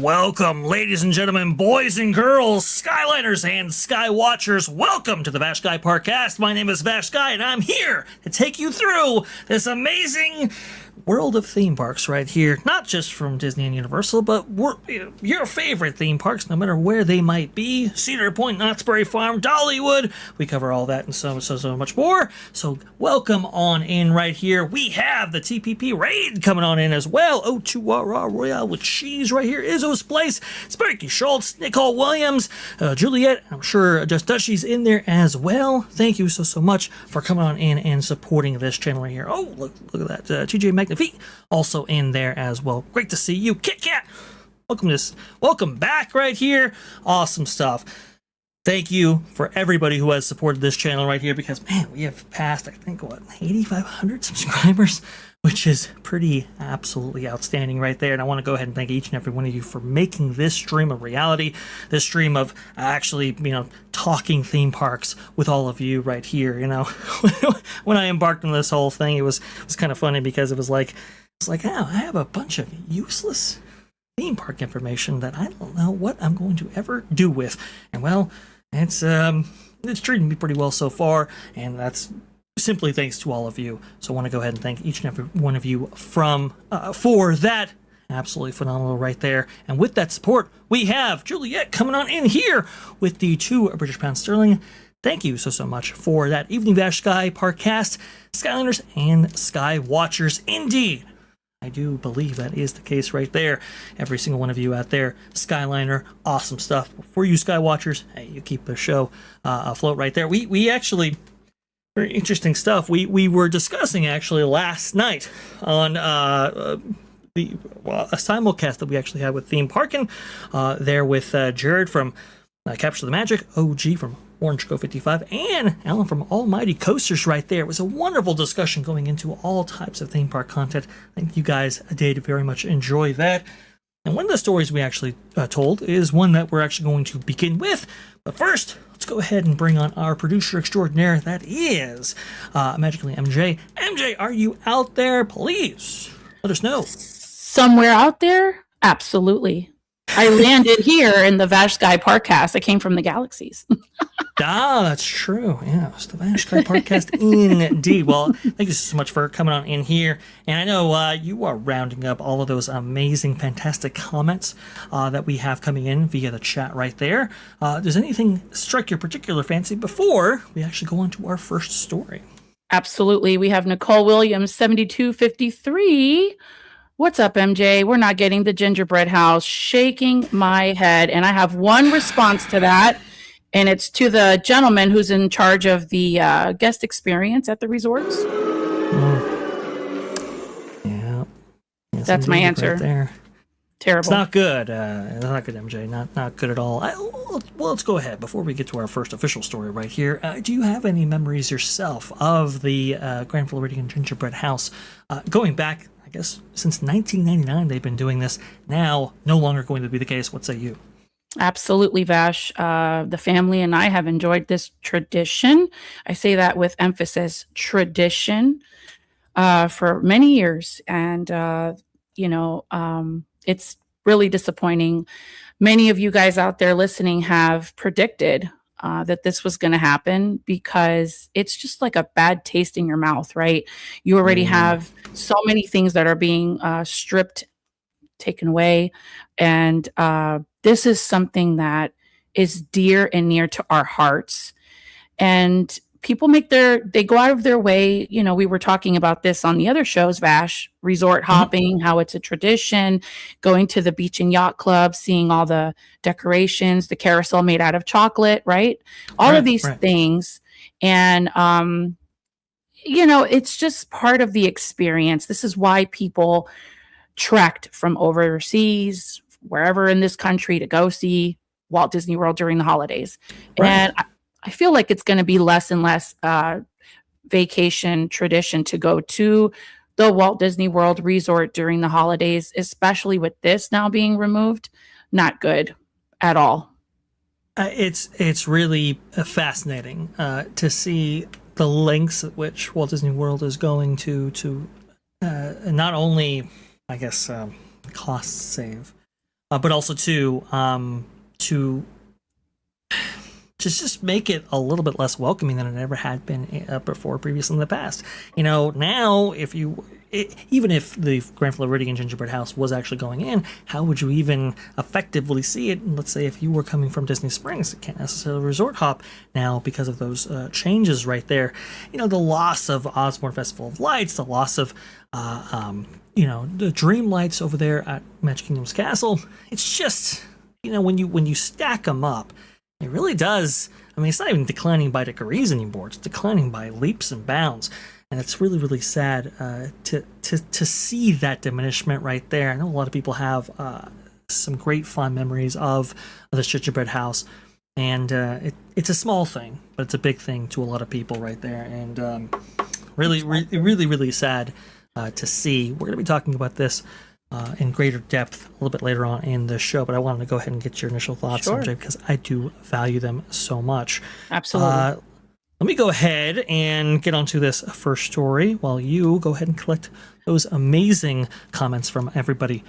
Welcome, ladies and gentlemen, boys and girls, Skyliners and Sky Watchers. Welcome to the Vash Sky ParkCast. My name is Vash Sky, and I'm here to take you through this amazing world of theme parks right here. Not just from Disney and Universal, but your favorite theme parks, no matter where they might be. Cedar Point, Knott's Berry Farm, Dollywood. We cover all that and so much more. So welcome on in right here. We have the TPP raid coming on in as well. O2RR Royale with cheese right here. Izzo's Place, Sparky Schultz, Nicole Williams, Juliet. I'm sure Just Dushy's in there as well. Thank you so much for coming on in and supporting this channel right here. Oh, look at that. TJ McNafi also in there as well. Great to see you. Kit Kat, welcome back right here. Awesome stuff. Thank you for everybody who has supported this channel right here, because man, we have passed, I think, 8,500 subscribers, which is pretty absolutely outstanding right there. And I want to go ahead and thank each and every one of you for making this stream a reality, this stream of actually, talking theme parks with all of you right here. When I embarked on this whole thing, it was kind of funny, because it's like, oh, I have a bunch of useless theme park information that I don't know what I'm going to ever do with. And well, it's treating me pretty well so far, and that's simply thanks to all of you. So I want to go ahead and thank each and every one of you for that. Absolutely phenomenal right there. And with that support, we have Juliet coming on in here with the 2 British pounds sterling. Thank you so much for that evening, Vash Sky ParkCast, Skyliners and Sky Watchers. Indeed, I do believe that is the case right there. Every single one of you out there, Skyliner, awesome stuff. For you Sky Watchers, hey, you keep the show afloat right there. We actually, very interesting stuff. We were discussing actually last night on a simulcast that we actually had with Theme Parkin' there with Jared from Capture the Magic, OG from Orange Go 55, and Alan from Almighty Coasters right there. It was a wonderful discussion going into all types of theme park content. I think you guys did very much enjoy that. And one of the stories we actually told is one that we're actually going to begin with. But first, let's go ahead and bring on our producer extraordinaire. That is MagicalyMJ. MJ, are you out there? Please let us know. Somewhere out there? Absolutely. I landed here in the Vash Sky ParkCast. I came from the galaxies. That's true. Yeah, it's the Vash Sky ParkCast indeed. Well, thank you so much for coming on in here. And I know you are rounding up all of those amazing, fantastic comments that we have coming in via the chat right there. Does anything strike your particular fancy before we actually go on to our first story? Absolutely. We have Nicole Williams, 7253. What's up, MJ? We're not getting the gingerbread house. Shaking my head. And I have one response to that. And it's to the gentleman who's in charge of the guest experience at the resorts. Yeah. Yes, that's my answer. Right there. Terrible. It's not good. It's not good, MJ. Not good at all. Well, let's go ahead. Before we get to our first official story right here, do you have any memories yourself of the Grand Floridian Gingerbread House? Going back, I guess, since 1999, they've been doing this. Now, no longer going to be the case. What say you? Absolutely, Vash. The family and I have enjoyed this tradition. I say that with emphasis, tradition, for many years. And, it's really disappointing. Many of you guys out there listening have predicted that this was going to happen, because it's just like a bad taste in your mouth, right? You already have so many things that are being stripped, taken away. And this is something that is dear and near to our hearts. And people they go out of their way. We were talking about this on the other shows, Vash, resort hopping, how it's a tradition, going to the beach and yacht club, seeing all the decorations, the carousel made out of chocolate, right? All of these things. And, it's just part of the experience. This is why people trekked from overseas, wherever in this country, to go see Walt Disney World during the holidays. Right. And I feel like it's going to be less and less vacation tradition to go to the Walt Disney World Resort during the holidays, especially with this now being removed. Not good at all. It's really fascinating to see the lengths at which Walt Disney World is going to not only, I guess, cost save, but also to just make it a little bit less welcoming than it ever had been before previously in the past. Now even if the Grand Floridian gingerbread house was actually going in, how would you even effectively see it? Let's say if you were coming from Disney Springs, it can't necessarily resort hop now because of those changes right there. The loss of Osborne Festival of Lights, the loss of the Dream Lights over there at Magic Kingdom's Castle. It's just, when you stack them up, it really does. I mean, it's not even declining by degrees anymore. It's declining by leaps and bounds. And it's really, really sad to see that diminishment right there. I know a lot of people have some great fond memories of the gingerbread house. And it's a small thing, but it's a big thing to a lot of people right there. And really, really sad to see. We're going to be talking about this in greater depth a little bit later on in the show, but I wanted to go ahead and get your initial thoughts, Sure. MJ, because I do value them so much. Absolutely. Let me go ahead and get onto this first story while you go ahead and collect those amazing comments from everybody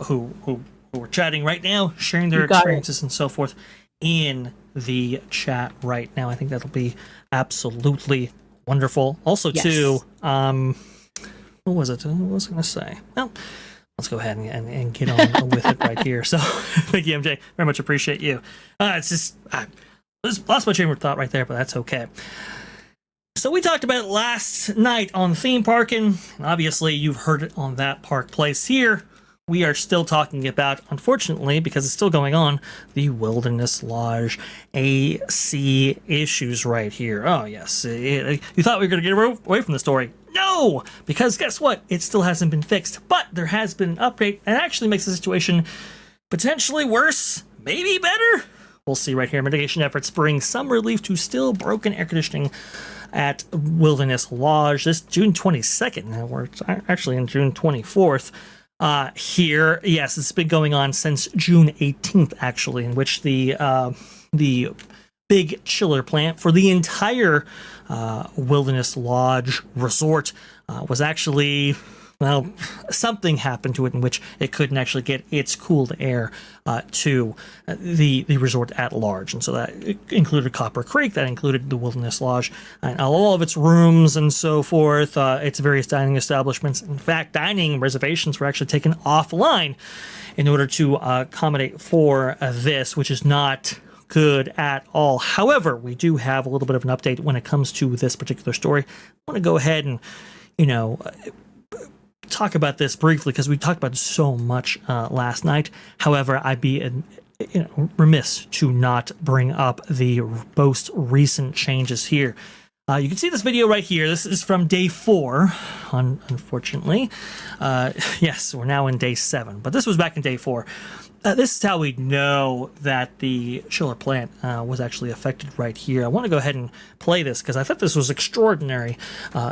who are chatting right now, sharing their experiences and so forth in the chat right now. I think that'll be absolutely wonderful. Also, Yes. too, what was it? What was I going to say? Well, let's go ahead and get on with it right here. So, thank you, MJ. Very much appreciate you. It's just, I lost my train of thought right there, but that's okay. So we talked about it last night on theme parking. Obviously, you've heard it on That Park Place here. We are still talking about, unfortunately, because it's still going on, the Wilderness Lodge AC issues right here. Oh, yes. You thought we were going to get away from the story. No! Because guess what? It still hasn't been fixed. But there has been an update, and it actually makes the situation potentially worse, maybe better. We'll see right here. Mitigation efforts bring some relief to still broken air conditioning at Wilderness Lodge. This June 22nd. Now we're actually in June 24th. Here, yes, it's been going on since June 18th, actually, in which the big chiller plant for the entire Wilderness Lodge resort was actually, well, something happened to it in which it couldn't actually get its cooled air to the resort at large. And so that included Copper Creek, that included the Wilderness Lodge, and all of its rooms and so forth, its various dining establishments. In fact, dining reservations were actually taken offline in order to accommodate for this, which is not good at all. However, we do have a little bit of an update when it comes to this particular story. I want to go ahead and, talk about this briefly because we talked about so much last night. However, I'd be remiss to not bring up the most recent changes here. You can see this video right here. This is from day 4, unfortunately. Yes, we're now in day 7, but this was back in day 4. This is how we know that the chiller plant was actually affected right here. I want to go ahead and play this because I thought this was extraordinary.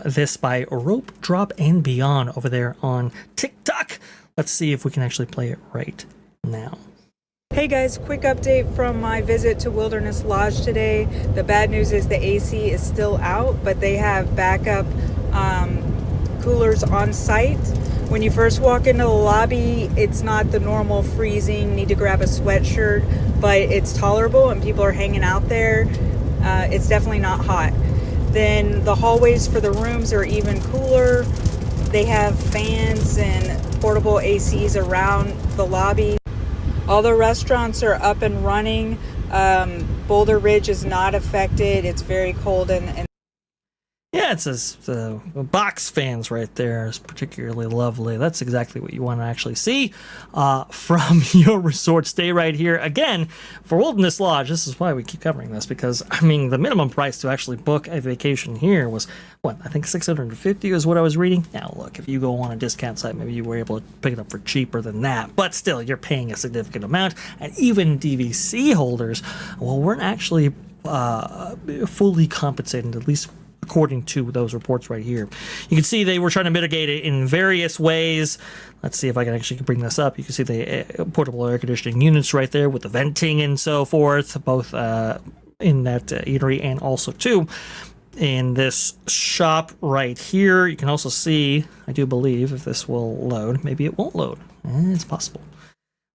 This by Rope Drop and Beyond over there on TikTok. Let's see if we can actually play it right now. Hey guys, quick update from my visit to Wilderness Lodge today. The bad news is the AC is still out, but they have backup coolers on site. When you first walk into the lobby, it's not the normal freezing, need to grab a sweatshirt, but it's tolerable and people are hanging out there. It's definitely not hot. Then the hallways for the rooms are even cooler. They have fans and portable ACs around the lobby. All the restaurants are up and running. Boulder Ridge is not affected. It's very cold and Yeah, it says the box fans right there is particularly lovely. That's exactly what you want to actually see from your resort stay right here. Again, for Wilderness Lodge, this is why we keep covering this, because, I mean, the minimum price to actually book a vacation here was, what, I think $650 is what I was reading. Now, look, if you go on a discount site, maybe you were able to pick it up for cheaper than that. But still, you're paying a significant amount. And even DVC holders, well, weren't actually fully compensated, at least according to those reports right here. You can see they were trying to mitigate it in various ways. Let's see if I can actually bring this up. You can see the portable air conditioning units right there with the venting and so forth, both in that eatery and also too in this shop right here. You can also see, I do believe, if this will load, maybe it won't load. It's possible.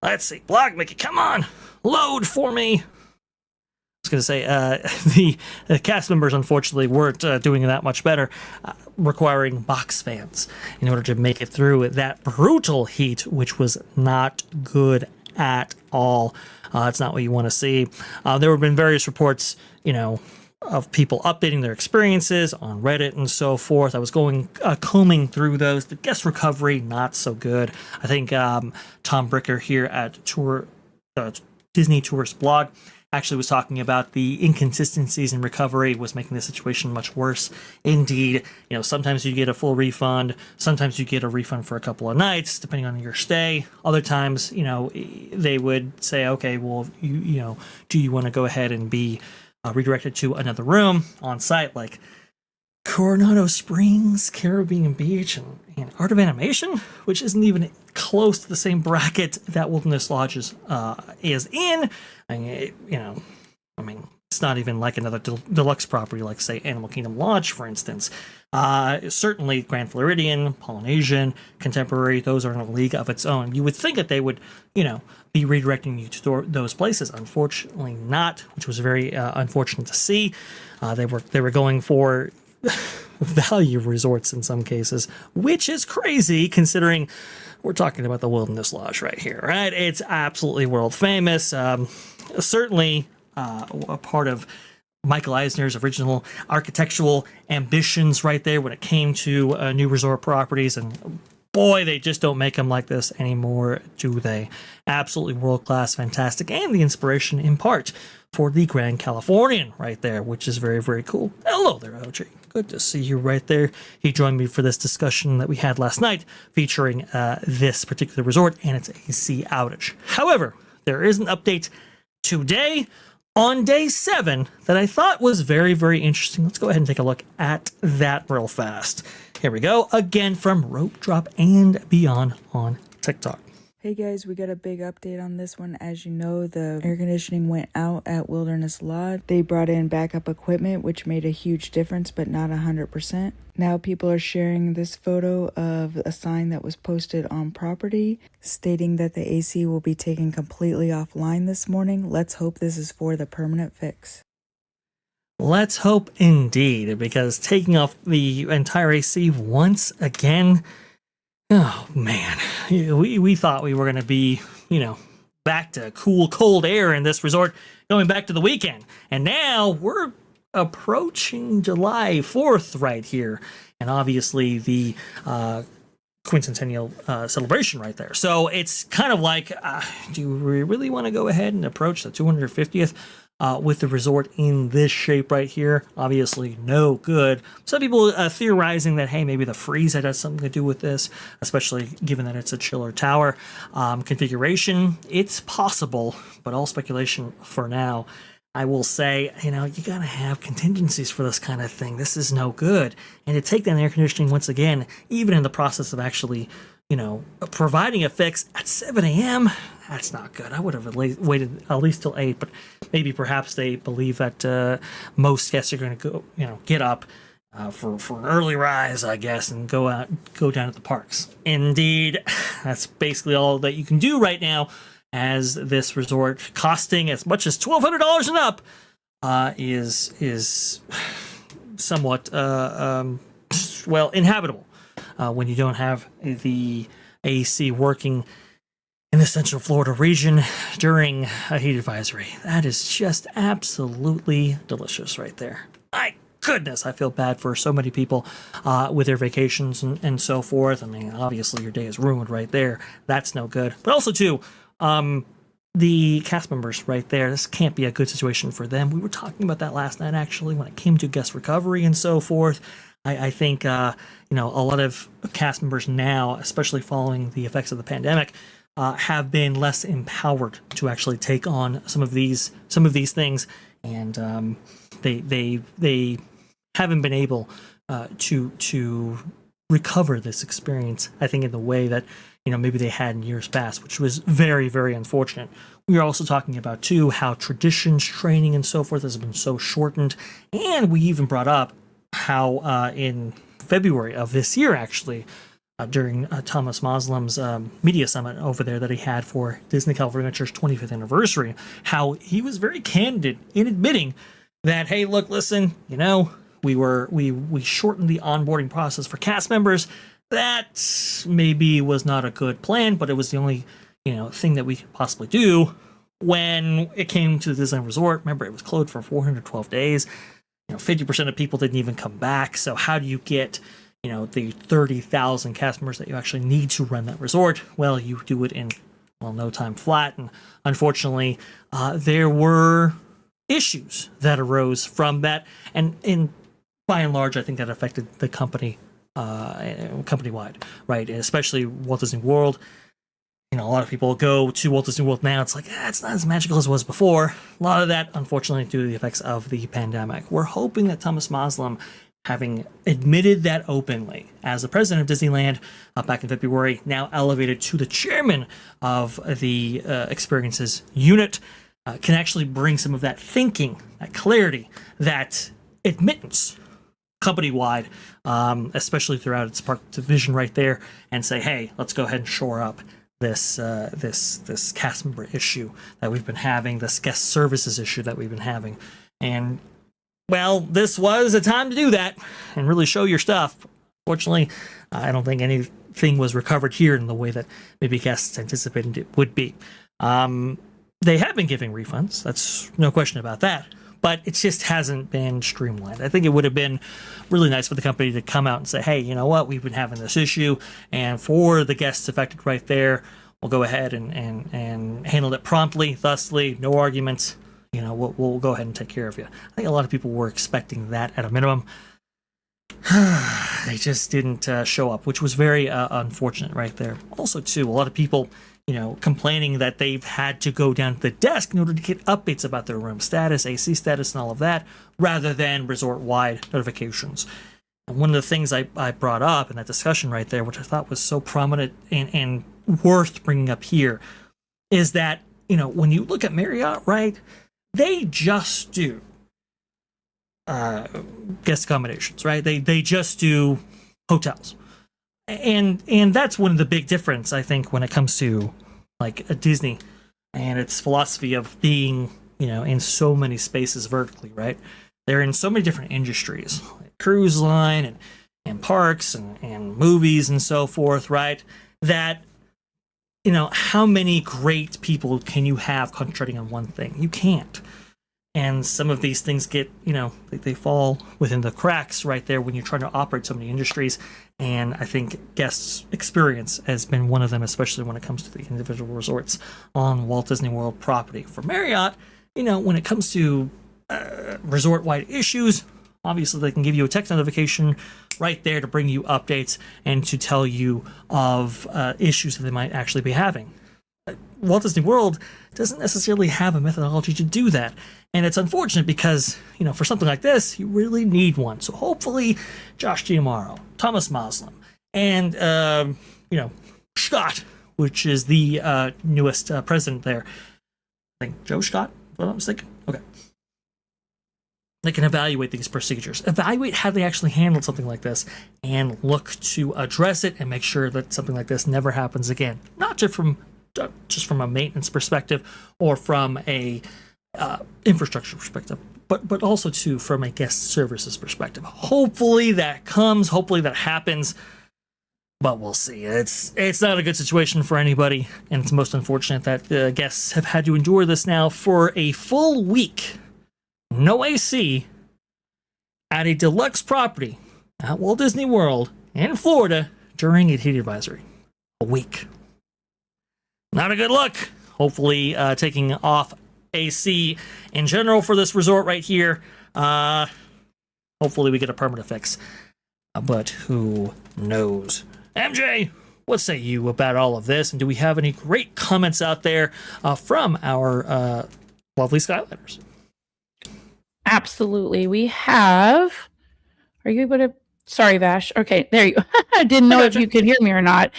Let's see. Blog Mickey, come on. Load for me. I was going to say, the cast members, unfortunately, weren't doing that much better, requiring box fans in order to make it through that brutal heat, which was not good at all. It's not what you want to see. There have been various reports, of people updating their experiences on Reddit and so forth. I was combing through those. The guest recovery, not so good. I think Tom Bricker here at Disney Tourist Blog actually was talking about the inconsistencies in recovery was making the situation much worse. Indeed, sometimes you get a full refund, sometimes you get a refund for a couple of nights, depending on your stay. Other times, they would say, okay, well, do you want to go ahead and be redirected to another room on site, like Coronado Springs, Caribbean Beach, and Art of Animation, which isn't even close to the same bracket that Wilderness Lodge is in. It's not even like another deluxe property, like, say, Animal Kingdom Lodge, for instance. Certainly Grand Floridian, Polynesian, Contemporary, those are in a league of its own. You would think that they would, be redirecting you to those places. Unfortunately not, which was very unfortunate to see. They were going for value resorts in some cases, which is crazy considering we're talking about the Wilderness Lodge right here, right? It's absolutely world famous. Certainly a part of Michael Eisner's original architectural ambitions right there when it came to new resort properties. And boy, they just don't make them like this anymore, do they? Absolutely world-class, fantastic, and the inspiration in part for the Grand Californian right there, which is very, very cool. Hello there, OG. Good to see you right there. He joined me for this discussion that we had last night featuring this particular resort and its AC outage. However, there is an update today on day 7 that I thought was very, very interesting. Let's go ahead and take a look at that real fast. Here we go, again from Rope Drop and Beyond on TikTok. Hey guys, we got a big update on this one. As you know, the air conditioning went out at Wilderness Lodge. They brought in backup equipment, which made a huge difference, but not 100%. Now people are sharing this photo of a sign that was posted on property stating that the AC will be taken completely offline this morning. Let's hope this is for the permanent fix. Let's hope indeed, because taking off the entire AC once again, oh man, we thought we were going to be, back to cool, cold air in this resort going back to the weekend. And now we're approaching July 4th right here. And obviously the quincentennial celebration right there. So it's kind of like, do we really want to go ahead and approach the 250th? With the resort in this shape right here? Obviously no good. Some people theorizing that, hey, maybe the freeze had something to do with this, especially given that it's a chiller tower configuration. It's possible, but all speculation for now. I will say, you gotta have contingencies for this kind of thing. This is no good. And to take down air conditioning once again, even in the process of actually, providing a fix at 7 a.m., that's not good. I would have waited at least till 8, but maybe perhaps they believe that most guests are going to go, get up for an early rise, I guess, and go down to the parks. Indeed, that's basically all that you can do right now, as this resort costing as much as $1,200 and up is somewhat inhabitable when you don't have the AC working in the Central Florida region during a heat advisory. That is just absolutely delicious right there. My goodness, I feel bad for so many people with their vacations and so forth. I mean, obviously your day is ruined right there. That's no good. But also, too, the cast members right there, this can't be a good situation for them. We were talking about that last night, actually, when it came to guest recovery and so forth. I think, a lot of cast members now, especially following the effects of the pandemic, have been less empowered to actually take on some of these things, and they haven't been able to recover this experience, I think, in the way that maybe they had in years past, which was very, very unfortunate. We are also talking about too how traditions, training, and so forth has been so shortened, and we even brought up how in February of this year, actually, during Thomas Muslim's media summit over there that he had for Disney California Adventure's 25th anniversary, how he was very candid in admitting that, hey, look, listen, we shortened the onboarding process for cast members. That maybe was not a good plan, but it was the only thing that we could possibly do. When it came to the Disneyland Resort, remember, it was closed for 412 days. 50% of people didn't even come back. So how do you get the 30,000 cast members that you actually need to run that resort? Well, you do it in no time flat. And unfortunately, there were issues that arose from that, and by and large, I think that affected the company, company-wide, right? Especially Walt Disney World. A lot of people go to Walt Disney World now. It's like, it's not as magical as it was before. A lot of that, unfortunately, due to the effects of the pandemic. We're hoping that Thomas Muslim, having admitted that openly as the president of Disneyland back in February, now elevated to the chairman of the experiences unit, can actually bring some of that thinking, that clarity, that admittance company-wide, especially throughout its park division right there, and say, hey, let's go ahead and shore up this cast member issue that we've been having, this guest services issue that we've been having. And well, this was a time to do that and really show your stuff. Fortunately, I don't think anything was recovered here in the way that maybe guests anticipated it would be. They have been giving refunds. That's no question about that. But it just hasn't been streamlined. I think it would have been really nice for the company to come out and say, hey, you know what? We've been having this issue. And for the guests affected right there, we'll go ahead and handle it promptly, thusly, no arguments. We'll go ahead and take care of you. I think a lot of people were expecting that at a minimum. They just didn't show up, which was very unfortunate right there. Also, too, a lot of people, complaining that they've had to go down to the desk in order to get updates about their room status, AC status, and all of that, rather than resort-wide notifications. And one of the things I brought up in that discussion right there, which I thought was so prominent and worth bringing up here, is that, when you look at Marriott, right, they just do guest accommodations, right? They just do hotels. And that's one of the big difference, I think, when it comes to like a Disney and its philosophy of being, in so many spaces vertically, right? They're in so many different industries, like cruise line and parks and movies and so forth, right? That, how many great people can you have concentrating on one thing? You can't. And some of these things get, they fall within the cracks right there when you're trying to operate so many industries. And I think guests' experience has been one of them, especially when it comes to the individual resorts on Walt Disney World property. For Marriott, when it comes to resort-wide issues, obviously they can give you a text notification right there to bring you updates and to tell you of issues that they might actually be having. Walt Disney World doesn't necessarily have a methodology to do that. And it's unfortunate because, for something like this, you really need one. So hopefully Josh Giamaro, Thomas Muslim, and, Scott, which is the newest president there. I think Joe Scott, if I'm not mistaken. Okay. They can evaluate these procedures, evaluate how they actually handled something like this, and look to address it and make sure that something like this never happens again. Not just from a maintenance perspective or from a infrastructure perspective, but also too from a guest services perspective. Hopefully that comes. Hopefully that happens. But we'll see. It's not a good situation for anybody, and it's most unfortunate that the guests have had to endure this now for a full week. No AC at a deluxe property at Walt Disney World in Florida during a heat advisory. A week. Not a good look. Hopefully, taking off AC in general for this resort right here. Hopefully we get a permanent fix. But who knows? MJ, what say you about all of this? And do we have any great comments out there from our lovely Skyliners? Absolutely. We have. Are you able to? Sorry, Vash. Okay, there you go. I didn't know if you could hear me or not.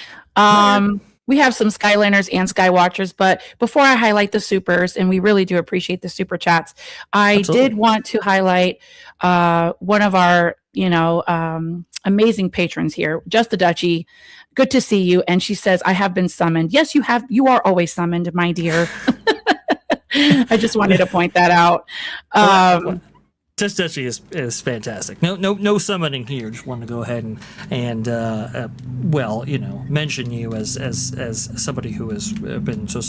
We have some Skyliners and Skywatchers, but before I highlight the supers, and we really do appreciate the super chats, I did want to highlight one of our amazing patrons here. Just the Dutchie, good to see you. And she says, I have been summoned. Yes, you have. You are always summoned, my dear. I just wanted to point that out. Just Dutchie is fantastic. No summoning here. Just wanted to go ahead and mention you as somebody who has been so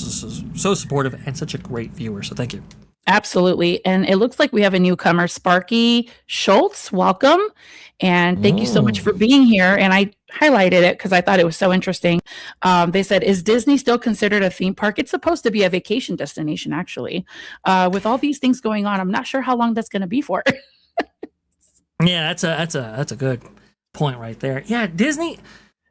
supportive and such a great viewer. So thank you. Absolutely. And it looks like we have a newcomer, Sparky Schultz. Welcome. And thank you so much for being here. And I highlighted it because I thought it was so interesting. They said, is Disney still considered a theme park? It's supposed to be a vacation destination, actually. With all these things going on, I'm not sure how long that's going to be for. Yeah, that's a good point right there. Yeah, Disney,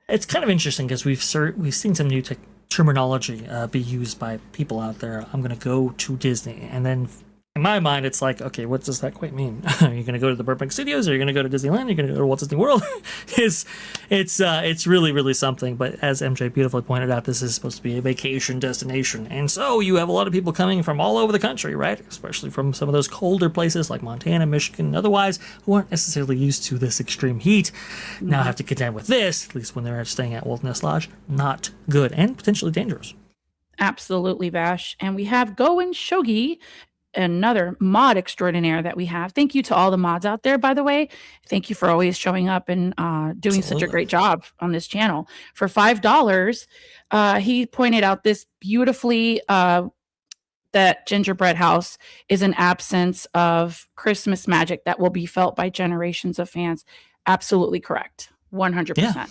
it's kind of interesting because we've seen some new terminology be used by people out there. I'm going to go to Disney, and then in my mind it's like, okay, what does that quite mean? Are you going to go to the Burbank Studios? Or are you going to go to Disneyland? Are you going to go to Walt Disney World? It's really something. But as MJ beautifully pointed out, this is supposed to be a vacation destination, and so you have a lot of people coming from all over the country, right? Especially from some of those colder places like Montana, Michigan, otherwise, who aren't necessarily used to this extreme heat. Now have to contend with this, at least when they're staying at Wilderness Lodge. Not good and potentially dangerous. Absolutely, Vash. And we have Goen Shogi, another mod extraordinaire that we have. Thank you to all the mods out there, by the way. Thank you for always showing up and doing such a great job on this channel. For $5, he pointed out this beautifully, that gingerbread house is an absence of Christmas magic that will be felt by generations of fans. Absolutely correct. 100%. Yeah.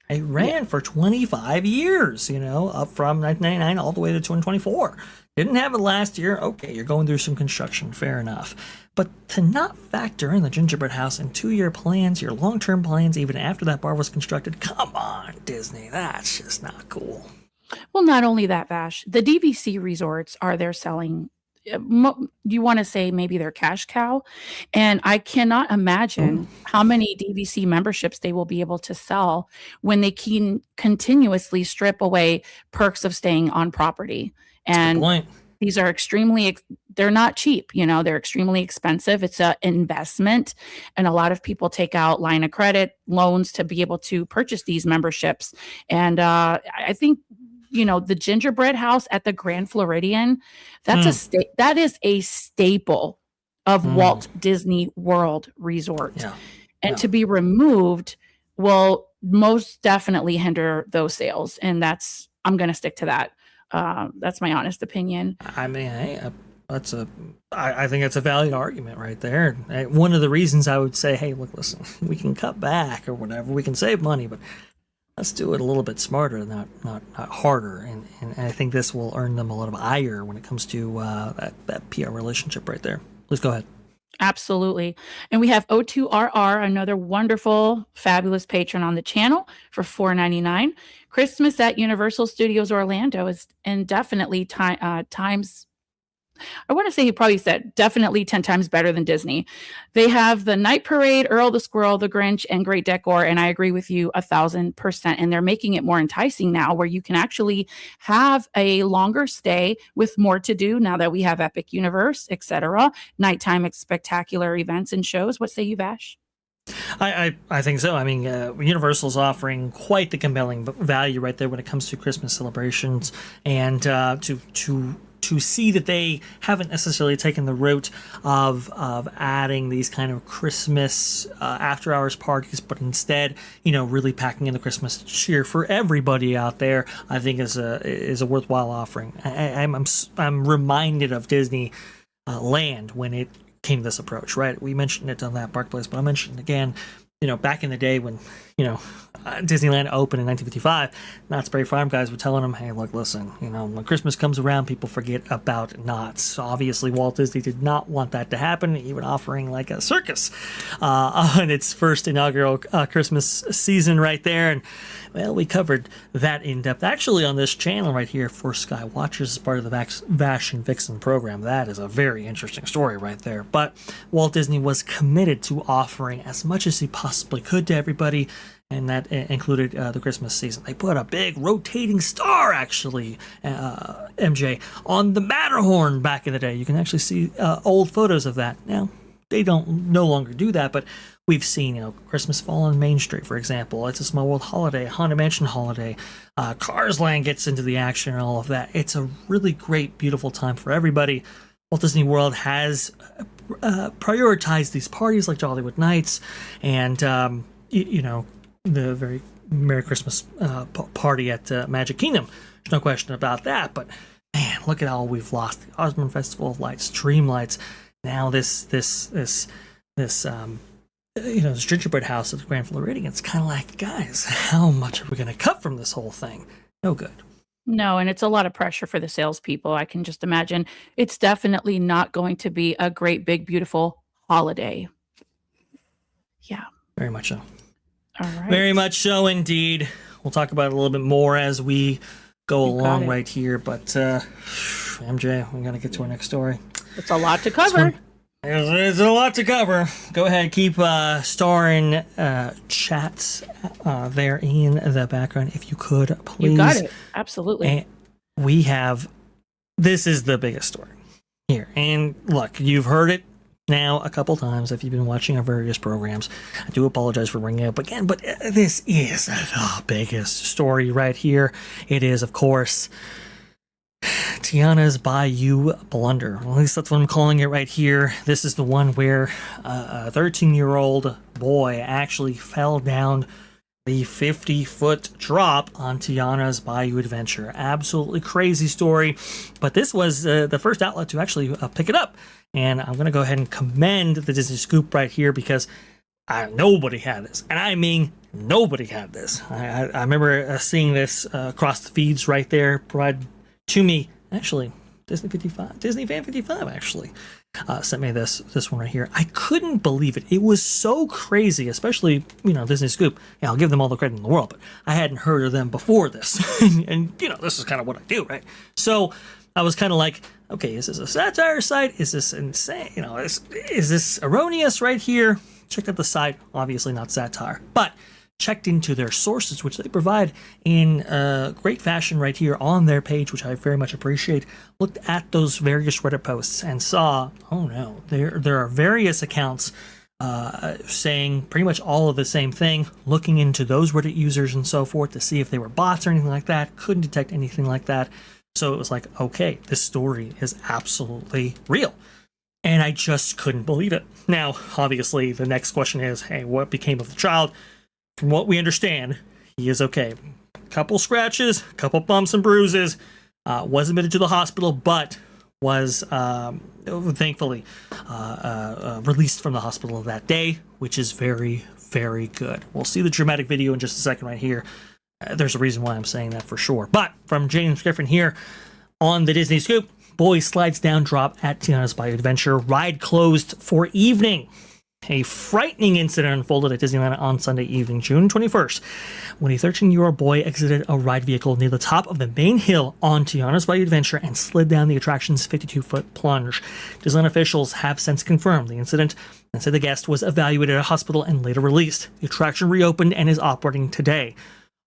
It ran for 25 years, up from 1999 all the way to 2024. Didn't have it last year. Okay, you're going through some construction. Fair enough. But to not factor in the gingerbread house into your plans, your long-term plans, even after that bar was constructed, come on, Disney. That's just not cool. Well, not only that, Vash, the DVC resorts are there selling. You want to say maybe they're cash cow, and I cannot imagine how many DVC memberships they will be able to sell when they can continuously strip away perks of staying on property. And these are they're not cheap, they're extremely expensive. It's an investment, and a lot of people take out line of credit loans to be able to purchase these memberships. And I think the gingerbread house at the Grand Floridian, that is a staple of Walt Disney World Resort. Yeah. And to be removed will most definitely hinder those sales. And I'm going to stick to that. That's my honest opinion. I mean, I think that's a valid argument right there. One of the reasons I would say, hey, look, listen, we can cut back or whatever, we can save money, but let's do it a little bit smarter, not harder. And I think this will earn them a lot of ire when it comes to that PR relationship right there. Please go ahead. Absolutely. And we have O2RR, another wonderful, fabulous patron on the channel for $4.99. Christmas at Universal Studios Orlando is indefinitely times. I want to say he probably said definitely 10 times better than Disney. They have the Night Parade, Earl the Squirrel, the Grinch, and great decor. And I agree with you 1,000%. And they're making it more enticing now, where you can actually have a longer stay with more to do now that we have Epic Universe, etc. Nighttime spectacular events and shows. What say you, Vash? I think so. I mean, Universal's offering quite the compelling value right there when it comes to Christmas celebrations, and to see that they haven't necessarily taken the route of adding these kind of Christmas after hours parties, but instead, really packing in the Christmas cheer for everybody out there, I think is a worthwhile offering. I'm reminded of Disney Land when it came to this approach, right? We mentioned it on that Park Place, but I'll mention it again. Back in the day when, Disneyland opened in 1955, Knott's Berry Farm guys were telling them, hey, look, listen, when Christmas comes around, people forget about Knott's. Obviously, Walt Disney did not want that to happen, even offering like a circus on its first inaugural Christmas season right there. And, well, we covered that in depth actually on this channel right here for Sky Watchers as part of the Vash and Vixen program. That is a very interesting story right there. But Walt Disney was committed to offering as much as he possibly could to everybody, and that included the Christmas season. They put a big rotating star, actually, MJ, on the Matterhorn back in the day. You can actually see old photos of that. Now, they don't no longer do that, but We've seen, Christmas Fall on Main Street, for example. It's a Small World holiday, Haunted Mansion holiday. Cars Land gets into the action and all of that. It's a really great, beautiful time for everybody. Walt Disney World has prioritized these parties like Jollywood Nights and, the very Merry Christmas party at Magic Kingdom. There's no question about that. But, man, look at all we've lost. The Osborne Festival of Lights, Dreamlights. Now this gingerbread house at the Grand Floridian. It's kind of like, guys, how much are we going to cut from this whole thing? No good. No, and it's a lot of pressure for the salespeople. I can just imagine. It's definitely not going to be a great, big, beautiful holiday. Yeah. Very much so. All right. Very much so, indeed. We'll talk about it a little bit more as we go along right here. But, MJ, we got to get to our next story. It's a lot to cover. There's a lot to cover. Go ahead, keep starring chats there in the background if you could, please. You got it. Absolutely. And this is the biggest story here. And look, you've heard it now a couple times if you've been watching our various programs. I do apologize for bringing it up again, but this is the biggest story right here. It is, of course, Tiana's Bayou blunder. Well, at least that's what I'm calling it right here. This is the one where a 13-year-old boy actually fell down the 50-foot drop on Tiana's Bayou adventure. Absolutely crazy story, but this was the first outlet to actually pick it up. And I'm going to go ahead and commend the Disney Scoop right here because nobody had this. And I mean, nobody had this. I remember seeing this across the feeds right there, provided to me. Actually, Disney Fan 55 actually sent me this one right here. I couldn't believe it. It was so crazy, especially, Disney Scoop. Yeah, I'll give them all the credit in the world, but I hadn't heard of them before this. and this is kind of what I do, right? So I was kind of like, okay, is this a satire site? Is this insane? Is this erroneous right here? Checked out the site, obviously not satire, but checked into their sources, which they provide in great fashion right here on their page, which I very much appreciate. Looked at those various Reddit posts and saw, oh no, there are various accounts saying pretty much all of the same thing, looking into those Reddit users and so forth to see if they were bots or anything like that. Couldn't detect anything like that. So it was like, okay, this story is absolutely real. And I just couldn't believe it. Now, obviously, the next question is, hey, what became of the child? From what we understand, he is okay. Couple scratches, couple bumps and bruises. Was admitted to the hospital, but was thankfully released from the hospital that day, which is very, very good. We'll see the dramatic video in just a second right here. There's a reason why I'm saying that for sure. But from James Griffin here on the Disney Scoop, boy slides down drop at Tiana's Bayou Adventure. Ride closed for evening. A frightening incident unfolded at Disneyland on Sunday evening, June 21st, when a 13-year-old boy exited a ride vehicle near the top of the main hill on Tiana's Bayou Adventure and slid down the attraction's 52-foot plunge. Disneyland officials have since confirmed the incident and said the guest was evaluated at a hospital and later released. The attraction reopened and is operating today.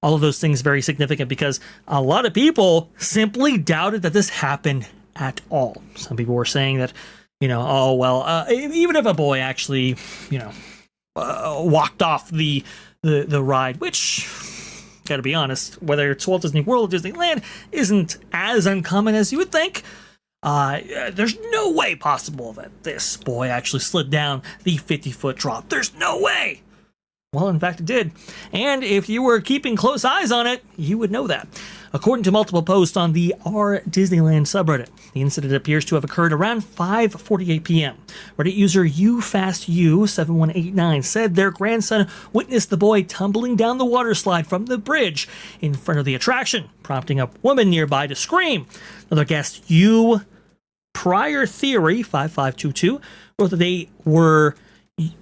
All of those things very significant because a lot of people simply doubted that this happened at all. Some people were saying that, even if a boy actually, walked off the ride, which, gotta be honest, whether it's Walt Disney World or Disneyland, isn't as uncommon as you would think. There's no way possible that this boy actually slid down the 50-foot drop. There's no way. Well, in fact, it did. And if you were keeping close eyes on it, you would know that. According to multiple posts on the R Disneyland subreddit, the incident appears to have occurred around 5:48 p.m. Reddit user UFastU7189 said their grandson witnessed the boy tumbling down the water slide from the bridge in front of the attraction, prompting a woman nearby to scream. Another guest, Prior Theory 5522, wrote that they were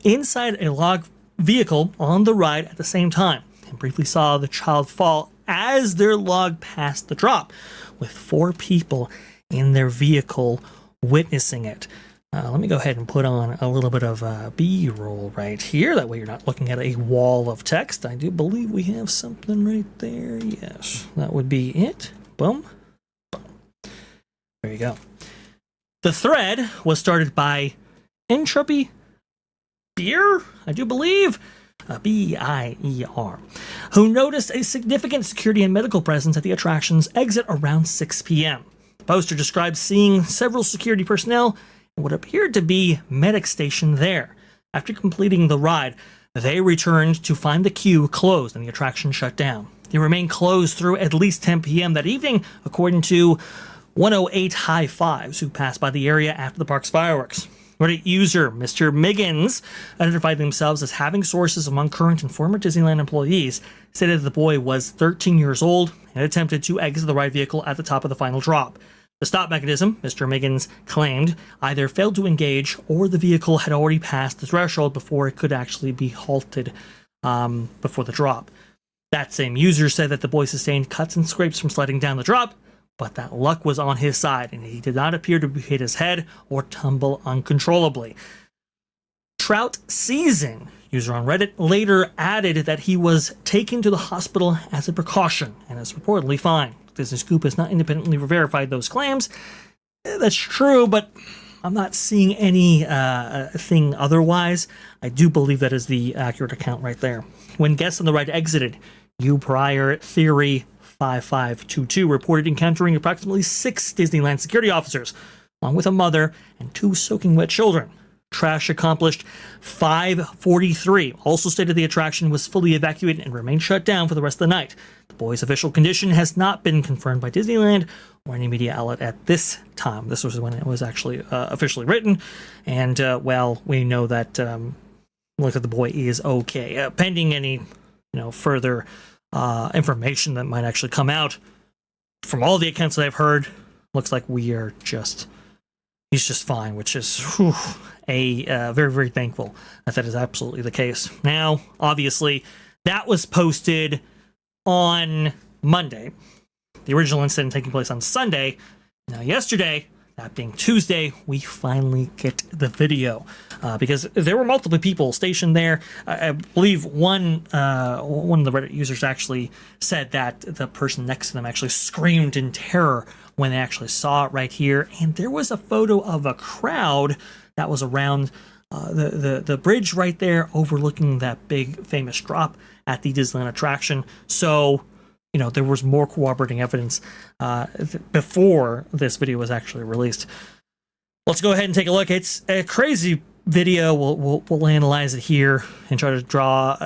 inside a log vehicle on the ride at the same time and briefly saw the child fall as their log passed the drop, with 4 people in their vehicle witnessing it. Let me go ahead and put on a little bit of B-roll right here. That way you're not looking at a wall of text. I do believe we have something right there. Yes, that would be it. Boom. Boom. There you go. The thread was started by Entropy Beer, I do believe, B-I-E-R, who noticed a significant security and medical presence at the attraction's exit around 6 p.m. The poster describes seeing several security personnel and what appeared to be medic stationed there. After completing the ride, they returned to find the queue closed and the attraction shut down. They remained closed through at least 10 p.m. that evening, according to 108 High Fives, who passed by the area after the park's fireworks. Reddit user Mr. Miggins identified themselves as having sources among current and former Disneyland employees, stated the boy was 13 years old and attempted to exit the ride vehicle at the top of the final drop. The stop mechanism, Mr. Miggins claimed, either failed to engage or the vehicle had already passed the threshold before it could actually be halted before the drop. That same user said that the boy sustained cuts and scrapes from sliding down the drop, but that luck was on his side, and he did not appear to hit his head or tumble uncontrollably. Trout Season, user on Reddit, later added that he was taken to the hospital as a precaution and is reportedly fine. Disney Scoop has not independently verified those claims. That's true, but I'm not seeing any thing otherwise. I do believe that is the accurate account right there. When guests on the ride exited, U Prior Theory 5522 reported encountering approximately 6 Disneyland security officers, along with a mother and 2 soaking wet children. Trash accomplished 543 also stated the attraction was fully evacuated and remained shut down for the rest of the night. The boy's official condition has not been confirmed by Disneyland or any media outlet at this time. This was when it was actually officially written, and well, we know that looks like the boy is okay, pending any further information that might actually come out. From all the accounts that I've heard, looks like he's just fine, which is very, very thankful that is absolutely the case. Now, obviously, that was posted on Monday. The original incident taking place on Sunday. Now, yesterday, that being Tuesday, we finally get the video because there were multiple people stationed there. I believe one of the Reddit users actually said that the person next to them actually screamed in terror when they actually saw it right here. And there was a photo of a crowd that was around the bridge right there overlooking that big famous drop at the Disneyland attraction. So there was more corroborating evidence before this video was actually released. Let's go ahead and take a look. It's a crazy video. We'll analyze it here and try to draw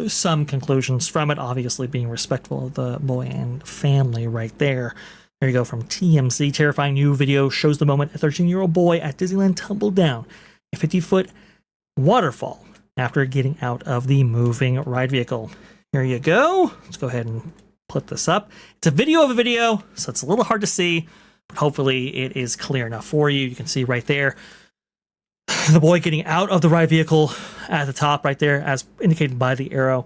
some conclusions from it, obviously being respectful of the boy and family right there. There you go, from TMZ. Terrifying new video shows the moment a 13-year-old boy at Disneyland tumbled down a 50-foot waterfall after getting out of the moving ride vehicle. Here you go. Let's go ahead and put this up. It's a video of a video, so it's a little hard to see, but hopefully it is clear enough for you. You can see right there the boy getting out of the ride vehicle at the top right there, as indicated by the arrow.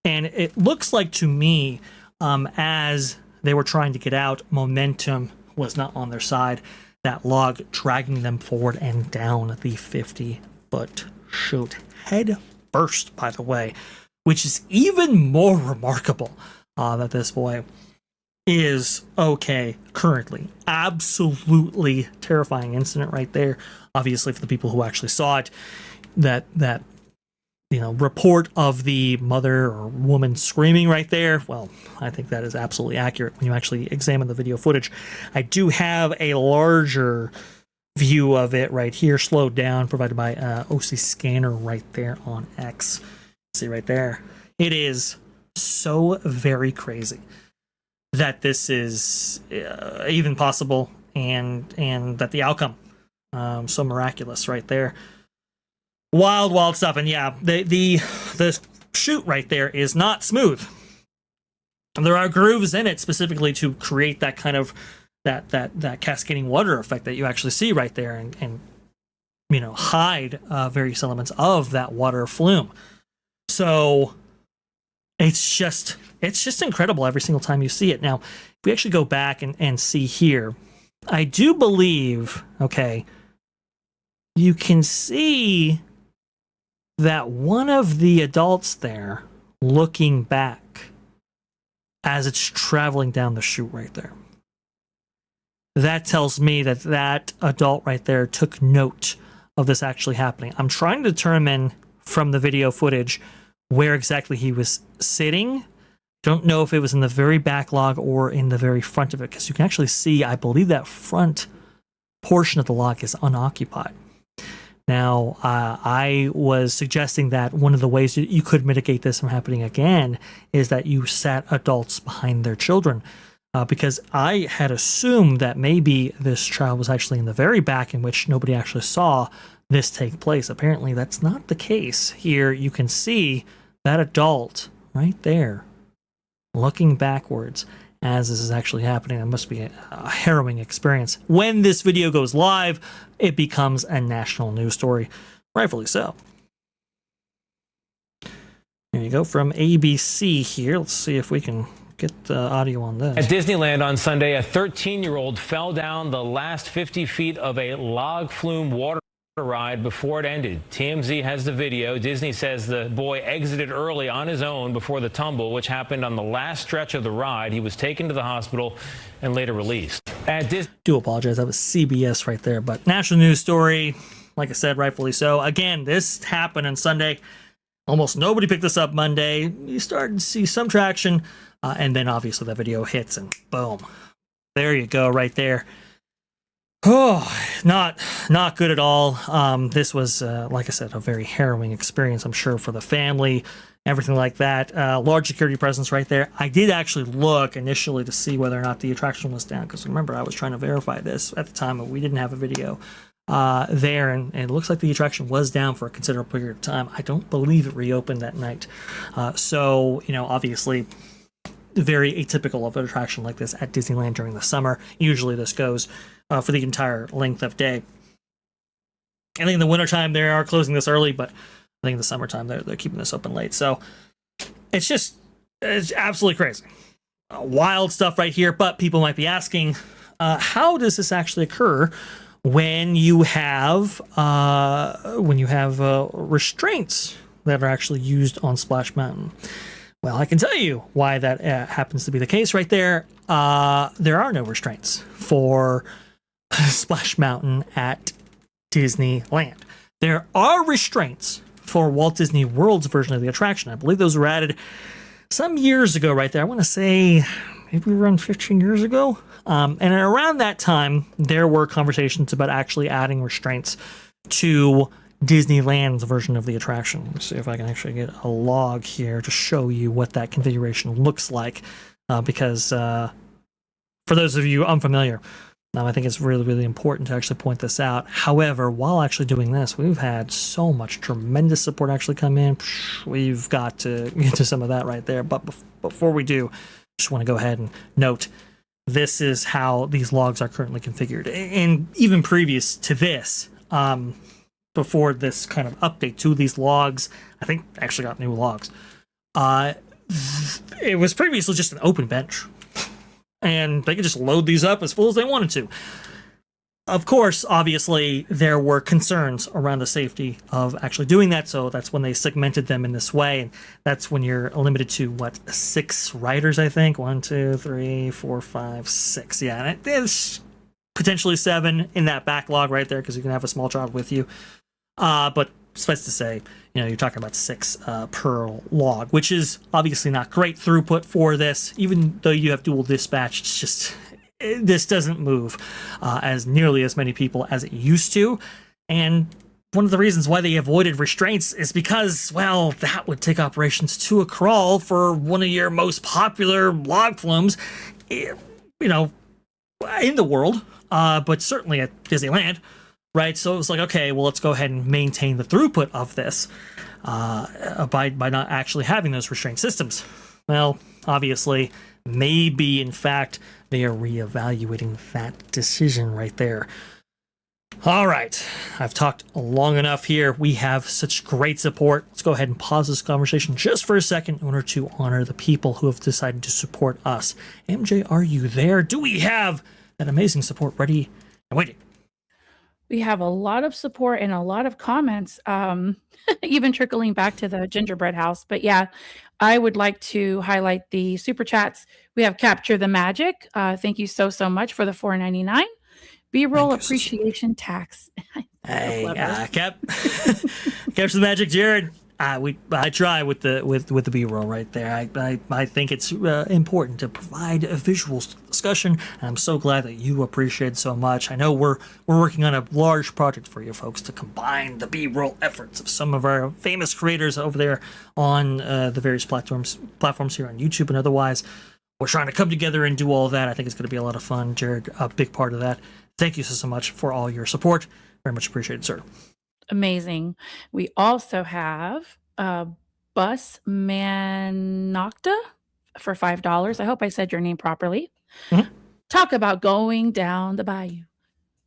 And it looks like to me, as they were trying to get out, momentum was not on their side. That log dragging them forward and down the 50-foot chute. Head first, by the way, which is even more remarkable. That this boy is okay currently. Absolutely terrifying incident right there. Obviously, for the people who actually saw it, that report of the mother or woman screaming right there, well, I think that is absolutely accurate when you actually examine the video footage. I do have a larger view of it right here, slowed down, provided by OC Scanner right there on X. See right there. It is so very crazy that this is even possible, and that the outcome so miraculous right there. Wild stuff. And yeah, the chute right there is not smooth. There are grooves in it specifically to create that kind of that cascading water effect that you actually see right there, and hide various elements of that water flume. So it's just incredible every single time you see it. Now, if we actually go back and see here, I do believe, okay, you can see that one of the adults there looking back as it's traveling down the chute right there. That tells me that adult right there took note of this actually happening. I'm trying to determine from the video footage where exactly he was sitting. Don't know if it was in the very back log or in the very front of it, because you can actually see, I believe that front portion of the log is unoccupied. Now, I was suggesting that one of the ways that you could mitigate this from happening again is that you sat adults behind their children, because I had assumed that maybe this child was actually in the very back, in which nobody actually saw this take place. Apparently, that's not the case. Here, you can see that adult right there looking backwards as this is actually happening. It must be a harrowing experience. When this video goes live, it becomes a national news story, rightfully so. There you go, from ABC here. Let's see if we can get the audio on this. At Disneyland on Sunday, a 13-year-old fell down the last 50 feet of a log flume water ride before it ended. TMZ has the video. Disney says the boy exited early on his own before the tumble, which happened on the last stretch of the ride. He was taken to the hospital and later released. Do apologize, that was CBS right there, but national news story, like I said, rightfully so. Again, this happened on Sunday. Almost nobody picked this up Monday. You started to see some traction, and then obviously the video hits, and boom, there you go, right there. Oh, not good at all. This was, like I said, a very harrowing experience, I'm sure, for the family, everything like that. Large security presence right there. I did actually look initially to see whether or not the attraction was down, because remember, I was trying to verify this at the time, but we didn't have a video there, and it looks like the attraction was down for a considerable period of time. I don't believe it reopened that night. So, obviously, very atypical of an attraction like this at Disneyland during the summer. Usually this goes for the entire length of day. I think in the wintertime they are closing this early, but I think in the summertime they're keeping this open late. So it's absolutely crazy. Wild stuff right here, but people might be asking, how does this actually occur when you have restraints that are actually used on Splash Mountain? Well, I can tell you why that happens to be the case right there. There are no restraints for Splash Mountain at Disneyland. There are restraints for Walt Disney World's version of the attraction. I believe those were added some years ago right there. I want to say maybe around 15 years ago. And around that time, there were conversations about actually adding restraints to Disneyland's version of the attraction. Let's see if I can actually get a log here to show you what that configuration looks like, because for those of you unfamiliar, I think it's really, really important to actually point this out. However, while actually doing this, we've had so much tremendous support actually come in. We've got to get to some of that right there. But before we do, just want to go ahead and note, this is how these logs are currently configured. And even previous to this, before this kind of update to these logs, I think I actually got new logs. It was previously just an open bench, and they could just load these up as full as they wanted to. Of course, obviously, there were concerns around the safety of actually doing that, so that's when they segmented them in this way, and that's when you're limited to, 6 riders, I think? 1, 2, 3, 4, 5, 6. Yeah, and there's potentially 7 in that backlog right there, because you can have a small child with you. But suffice to say, you're talking about 6 per log, which is obviously not great throughput for this. Even though you have dual dispatch, it's just, this doesn't move as nearly as many people as it used to. And one of the reasons why they avoided restraints is because, well, that would take operations to a crawl for one of your most popular log flumes, in the world, but certainly at Disneyland. Right, so it was like, okay, well, let's go ahead and maintain the throughput of this by not actually having those restraint systems. Well, obviously, maybe, in fact, they are reevaluating that decision right there. All right, I've talked long enough here. We have such great support. Let's go ahead and pause this conversation just for a second in order to honor the people who have decided to support us. MJ, are you there? Do we have that amazing support ready and waiting? We have a lot of support and a lot of comments, even trickling back to the gingerbread house. But yeah, I would like to highlight the super chats. We have Capture the Magic. Thank you so much for the $4.99. B-roll appreciation tax. Hey, Capture the Magic, Jared. I try with the B-roll right there. I think it's important to provide a visual discussion, and I'm so glad that you appreciate it so much. I know we're working on a large project for you folks to combine the B-roll efforts of some of our famous creators over there on the various platforms here on YouTube and otherwise. We're trying to come together and do all of that. I think it's going to be a lot of fun, Jared. A big part of that. Thank you so much for all your support. Very much appreciated, sir. Amazing. We also have Bus Manocta for $5. I hope I said your name properly. Mm-hmm. Talk about going down the bayou.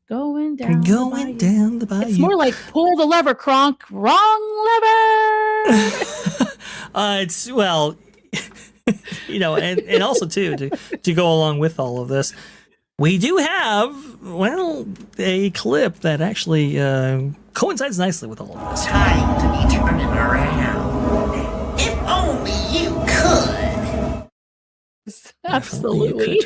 Going down the bayou. It's more like pull the lever, Kronk. Wrong lever. It's, well, you know, and also, too, to go along with all of this, we do have, well, a clip that actually coincides nicely with all of this. Time to be turning around. If only you could. Absolutely.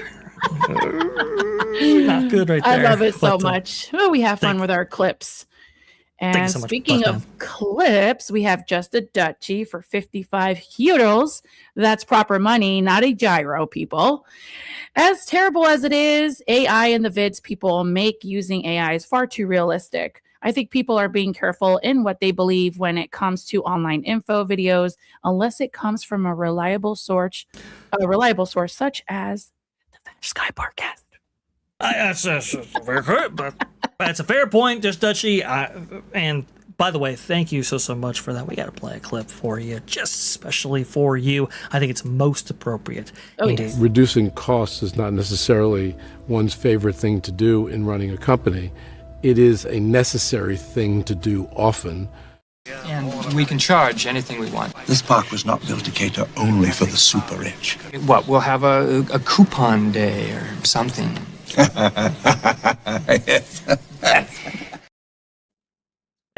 Not good right there. I love it so But, much. Oh, we have fun with our clips. Thank you And so much, speaking of clips, we have just a Dutchie for 55 euros. That's proper money, not a gyro, people. As terrible as it is, AI and the vids people make using AI is far too realistic. I think people are being careful in what they believe when it comes to online info videos, unless it comes from a reliable source such as the Vash Sky ParkCast. That's very good, but that's a fair point, just Dutchie. And by the way, thank you so much for that. We got to play a clip for you, just especially for you. I think it's most appropriate. Oh, yes. Reducing costs is not necessarily one's favorite thing to do in running a company. It is a necessary thing to do often. And we can charge anything we want. This park was not built to cater only for the super rich. What, we'll have a coupon day or something.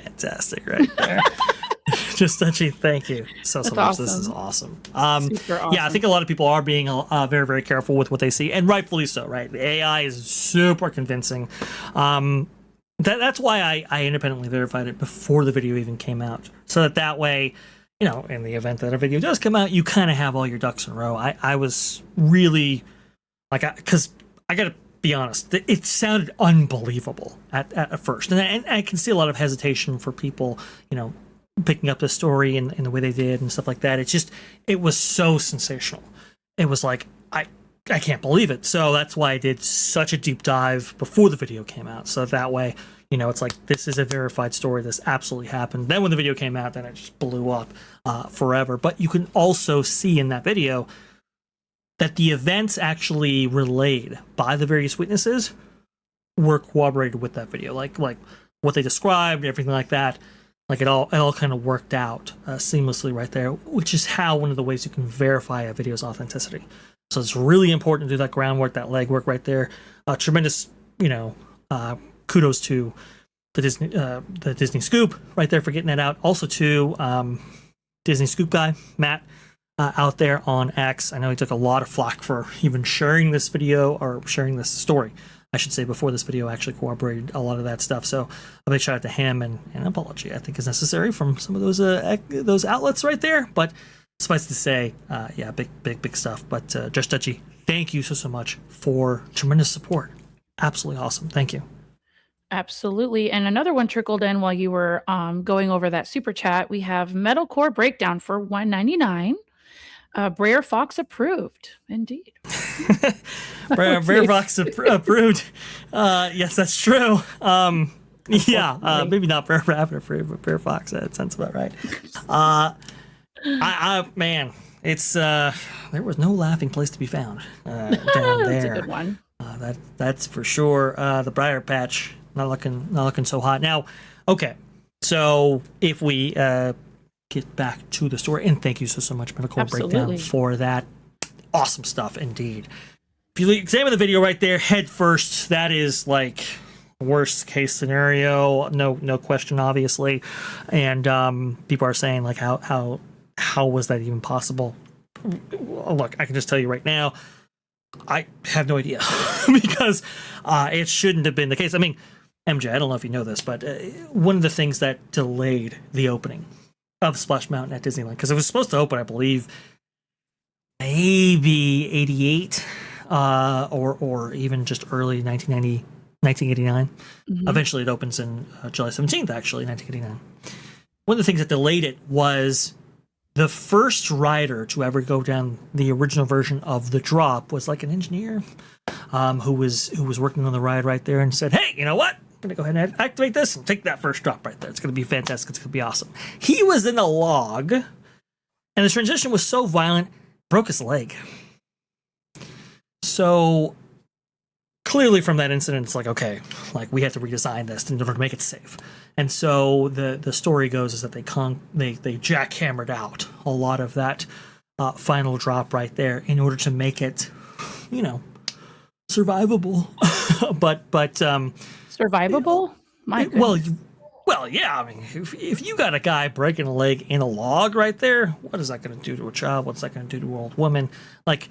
Fantastic, right there. Just Dutchie, thank you so much. Awesome. This is awesome. Super awesome. Yeah, I think a lot of people are being very, very careful with what they see, and rightfully so, right? The AI is super convincing. That's why I independently verified it before the video even came out, so that way, you know, in the event that a video does come out, you kind of have all your ducks in a row. I was really, like, because I got to be honest, it sounded unbelievable at first, and I can see a lot of hesitation for people, you know, picking up the story in the way they did and stuff like that. It was so sensational. It was like, I can't believe it. So that's why I did such a deep dive before the video came out. So that way, you know, it's like, this is a verified story. This absolutely happened. Then when the video came out, then it just blew up forever. But you can also see in that video that the events actually relayed by the various witnesses were corroborated with that video. Like what they described, everything like that. Like it all kind of worked out seamlessly right there, which is how one of the ways you can verify a video's authenticity. So it's really important to do that groundwork, that legwork right there. Tremendous, you know, kudos to the Disney Scoop right there for getting that out. Also to Disney Scoop guy, Matt, out there on X. I know he took a lot of flack for even sharing this video, or sharing this story, I should say, before this video actually corroborated a lot of that stuff. So a big shout out to him, and an apology I think is necessary from some of those outlets right there. But suffice to say, yeah, big stuff. But Just Dutchie, thank you so much for tremendous support. Absolutely awesome. Thank you. Absolutely. And another one trickled in while you were going over that super chat. We have Metalcore Breakdown for $1.99. Brer Fox approved. Indeed. Brer Fox approved. Yes, that's true. Yeah, maybe not Brer Rabbit approved, but Brer Fox. That sounds about right. Man, it's there was no laughing place to be found down there. That's a good one. That's for sure. The Briar Patch not looking so hot now. Okay, so if we get back to the story, and thank you so much, Medical Breakdown, for that awesome stuff indeed. If you examine the video right there, head first, that is like worst case scenario, no question, obviously. And people are saying like, how was that even possible? Look, I can just tell you right now, I have no idea because it shouldn't have been the case. I mean, MJ, I don't know if you know this, but one of the things that delayed the opening of Splash Mountain at Disneyland, because it was supposed to open, I believe, maybe 88 or even just early 1989. Eventually it opens in July 17th, actually, 1989. One of the things that delayed it was the first rider to ever go down the original version of the drop was like an engineer who was working on the ride right there and said, hey, you know what? I'm going to go ahead and activate this and take that first drop right there. It's going to be fantastic. It's going to be awesome. He was in a log, and the transition was so violent, broke his leg. So clearly from that incident, it's like, okay, like we have to redesign this in order to make it safe. And so the story goes is that they jackhammered out a lot of that final drop right there in order to make it, you know, survivable. but Survivable? My goodness. Well, yeah. I mean, if you got a guy breaking a leg in a log right there, what is that going to do to a child? What's that going to do to an old woman? Like,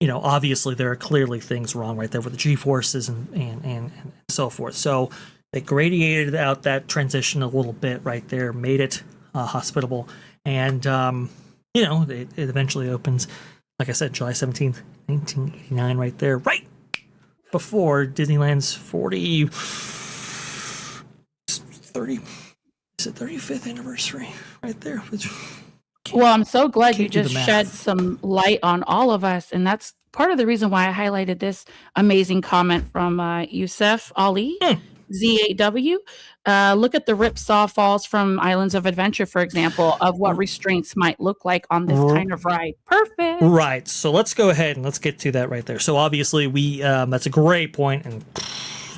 you know, obviously there are clearly things wrong right there with the G-forces and so forth. So they gradiated out that transition a little bit right there, made it hospitable, and you know, it eventually opens, like I said, July 17th, 1989, right there, right before Disneyland's 35th anniversary, right there. Well, I'm so glad you do the just math. shed some light on all of us. And that's part of the reason why I highlighted this amazing comment from Yusef Ali, Z8W. Look at the ripsaw falls from Islands of Adventure, for example, of what restraints might look like on this kind of ride. Perfect. Right. So let's go ahead and let's get to that right there. So obviously we that's a great point, and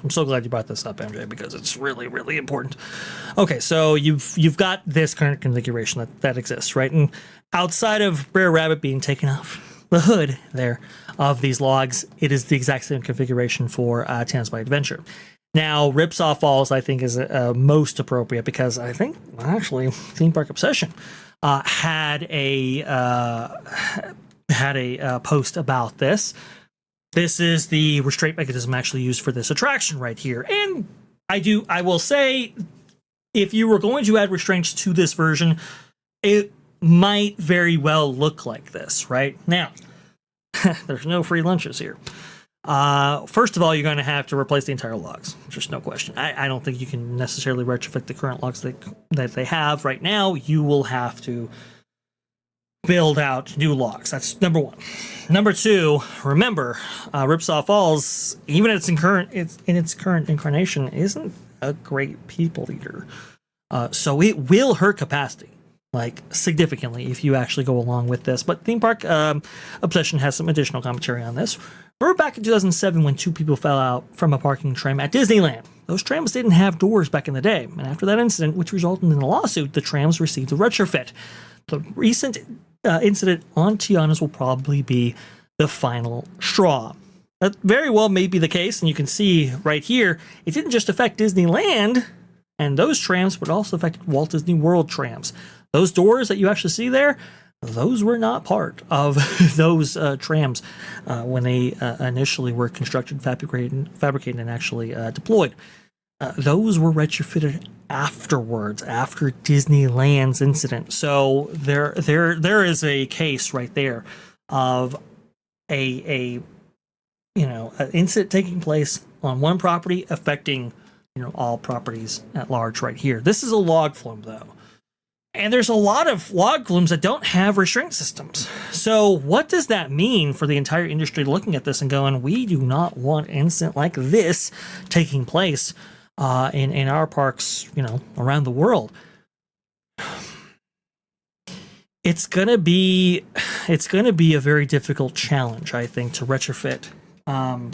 I'm so glad you brought this up, MJ, because it's really, really important. Okay, so you've got this current configuration that exists, right? And outside of Brer Rabbit being taken off the hood there of these logs, it is the exact same configuration for Tiana's Bay Adventure. Now, Ripsaw Falls, I think, is most appropriate because I think, actually, Theme Park Obsession had a post about this. This is the restraint mechanism actually used for this attraction right here. And I will say, if you were going to add restraints to this version, it might very well look like this, right? Now, there's no free lunches here. First of all, you're going to have to replace the entire logs. There's no question. I don't think you can necessarily retrofit the current logs that they have right now. You will have to build out new logs. That's number one. Number two, remember, Ripsaw Falls, even in its current incarnation, isn't a great people eater. So it will hurt capacity, like significantly, if you actually go along with this. But Theme Park Obsession has some additional commentary on this. Remember back in 2007 when 2 people fell out from a parking tram at Disneyland? Those trams didn't have doors back in the day. And after that incident, which resulted in a lawsuit, the trams received a retrofit. The recent incident on Tiana's will probably be the final straw. That very well may be the case, and you can see right here, it didn't just affect Disneyland and those trams, but also affected Walt Disney World trams. Those doors that you actually see there, those were not part of those trams when they initially were constructed, fabricated, and actually deployed. Those were retrofitted afterwards, after Disneyland's incident. So there is a case right there of an incident taking place on one property affecting all properties at large right here. This is a log flume though. And there's a lot of log flumes that don't have restraint systems. So what does that mean for the entire industry looking at this and going, we do not want an incident like this taking place in our parks, around the world? It's gonna be a very difficult challenge, I think, to retrofit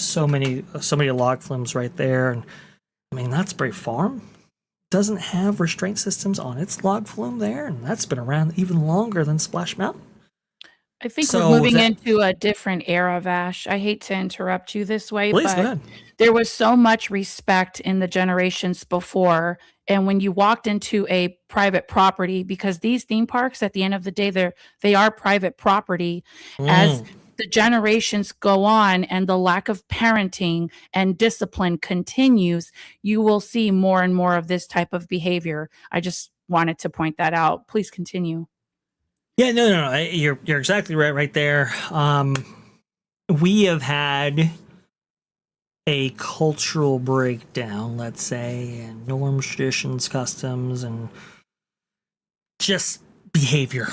so many log flumes right there. And I mean, Knott's Berry Farm doesn't have restraint systems on its log flume there, and that's been around even longer than Splash Mountain. I think we're moving into a different era, Vash. I hate to interrupt you this way, Please, but go ahead. There was so much respect in the generations before. And when you walked into a private property, because these theme parks, at the end of the day, they are private property, as the generations go on and the lack of parenting and discipline continues, you will see more and more of this type of behavior. I just wanted to point that out. Please continue. Yeah, no. You're exactly right there. We have had a cultural breakdown, let's say, and norms, traditions, customs, and just behavior,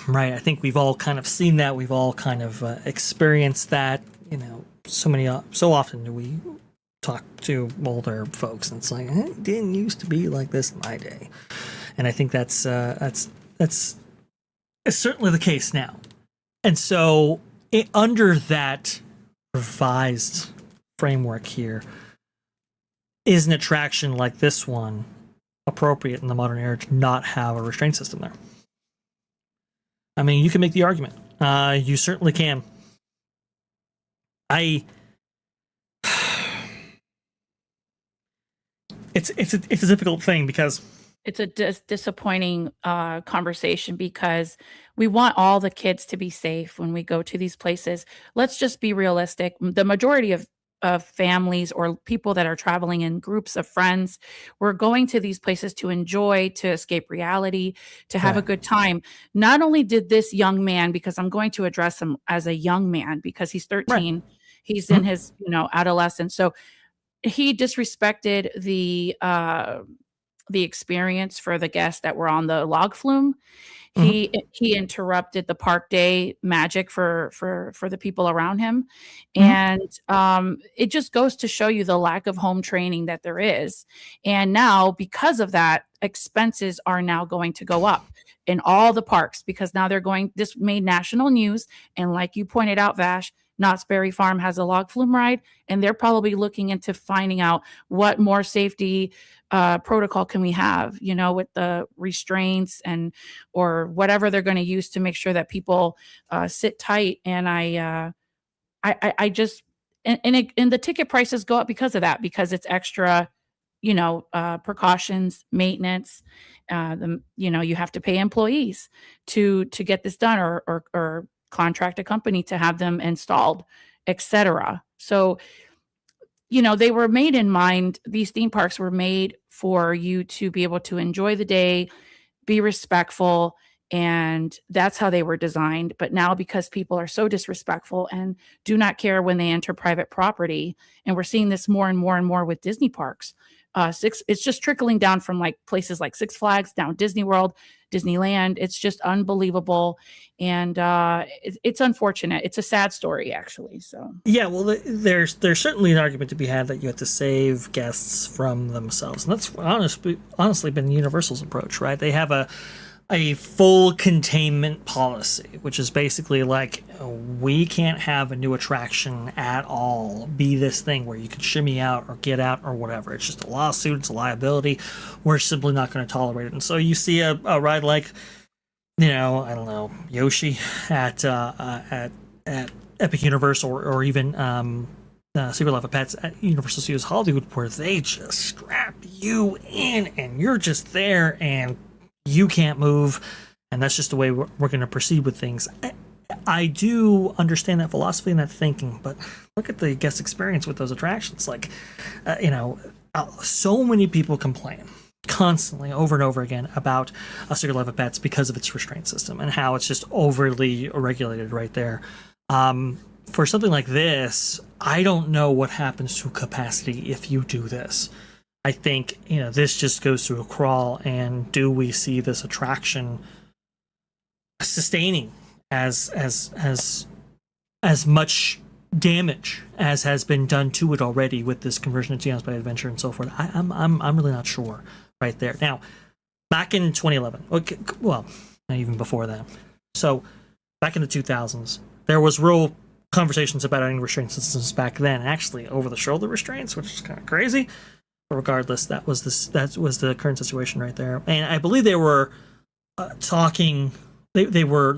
right? I think we've all kind of seen that. We've all kind of experienced that. So often do we talk to older folks, and it's like, it didn't used to be like this in my day, and I think that's certainly the case now. And so, under that revised framework here, is an attraction like this one appropriate in the modern era to not have a restraint system there? I mean, you can make the argument. You certainly can. It's a difficult thing because it's a disappointing conversation, because we want all the kids to be safe when we go to these places. Let's just be realistic. The majority of families or people that are traveling in groups of friends, we're going to these places to enjoy, to escape reality, to have a good time. Not only did this young man, because I'm going to address him as a young man because he's 13, he's in his adolescence, so he disrespected the experience for the guests that were on the log flume. He interrupted the park day magic for the people around him. And it just goes to show you the lack of home training that there is. And now, because of that, expenses are now going to go up in all the parks, because now this made national news. And like you pointed out, Vash, Knott's Berry Farm has a log flume ride, and they're probably looking into finding out what more safety protocol can we have, with the restraints or whatever they're going to use to make sure that people sit tight. And I just, and the ticket prices go up because of that, because it's extra, precautions, maintenance. You have to pay employees to get this done, or contract a company to have them installed, etc. So, they were made in mind. These theme parks were made for you to be able to enjoy the day, be respectful, and that's how they were designed. But now, because people are so disrespectful and do not care when they enter private property, and we're seeing this more and more and more with Disney parks, it's just trickling down from like places like Six Flags down Disney World, Disneyland. It's just unbelievable, and it's unfortunate. It's a sad story, actually. So yeah, well, there's certainly an argument to be had that you have to save guests from themselves, and that's honestly been Universal's approach, right? They have a full containment policy, which is basically like, we can't have a new attraction at all be this thing where you can shimmy out or get out or whatever. It's just a lawsuit, it's a liability. We're simply not going to tolerate it. And so you see a ride like, I don't know, Yoshi at Epic Universe, or even Secret Life of Pets at Universal Studios Hollywood, where they just strap you in and you're just there and you can't move, and that's just the way we're going to proceed with things. I do understand that philosophy and that thinking, but look at the guest experience with those attractions. Like, so many people complain constantly, over and over again, about a Secret Life of Pets because of its restraint system and how it's just overly regulated right there. For something like this, I don't know what happens to capacity if you do this. I think, this just goes through a crawl, and do we see this attraction sustaining as much damage as has been done to it already with this conversion to Tiana's Bay Adventure and so forth? I'm really not sure right there. Now, back in 2011, okay, well, even before that, so back in the 2000s, there was real conversations about adding restraint systems back then, actually over-the-shoulder restraints, which is kind of crazy. Regardless, that was the current situation right there, and I believe they were talking. They were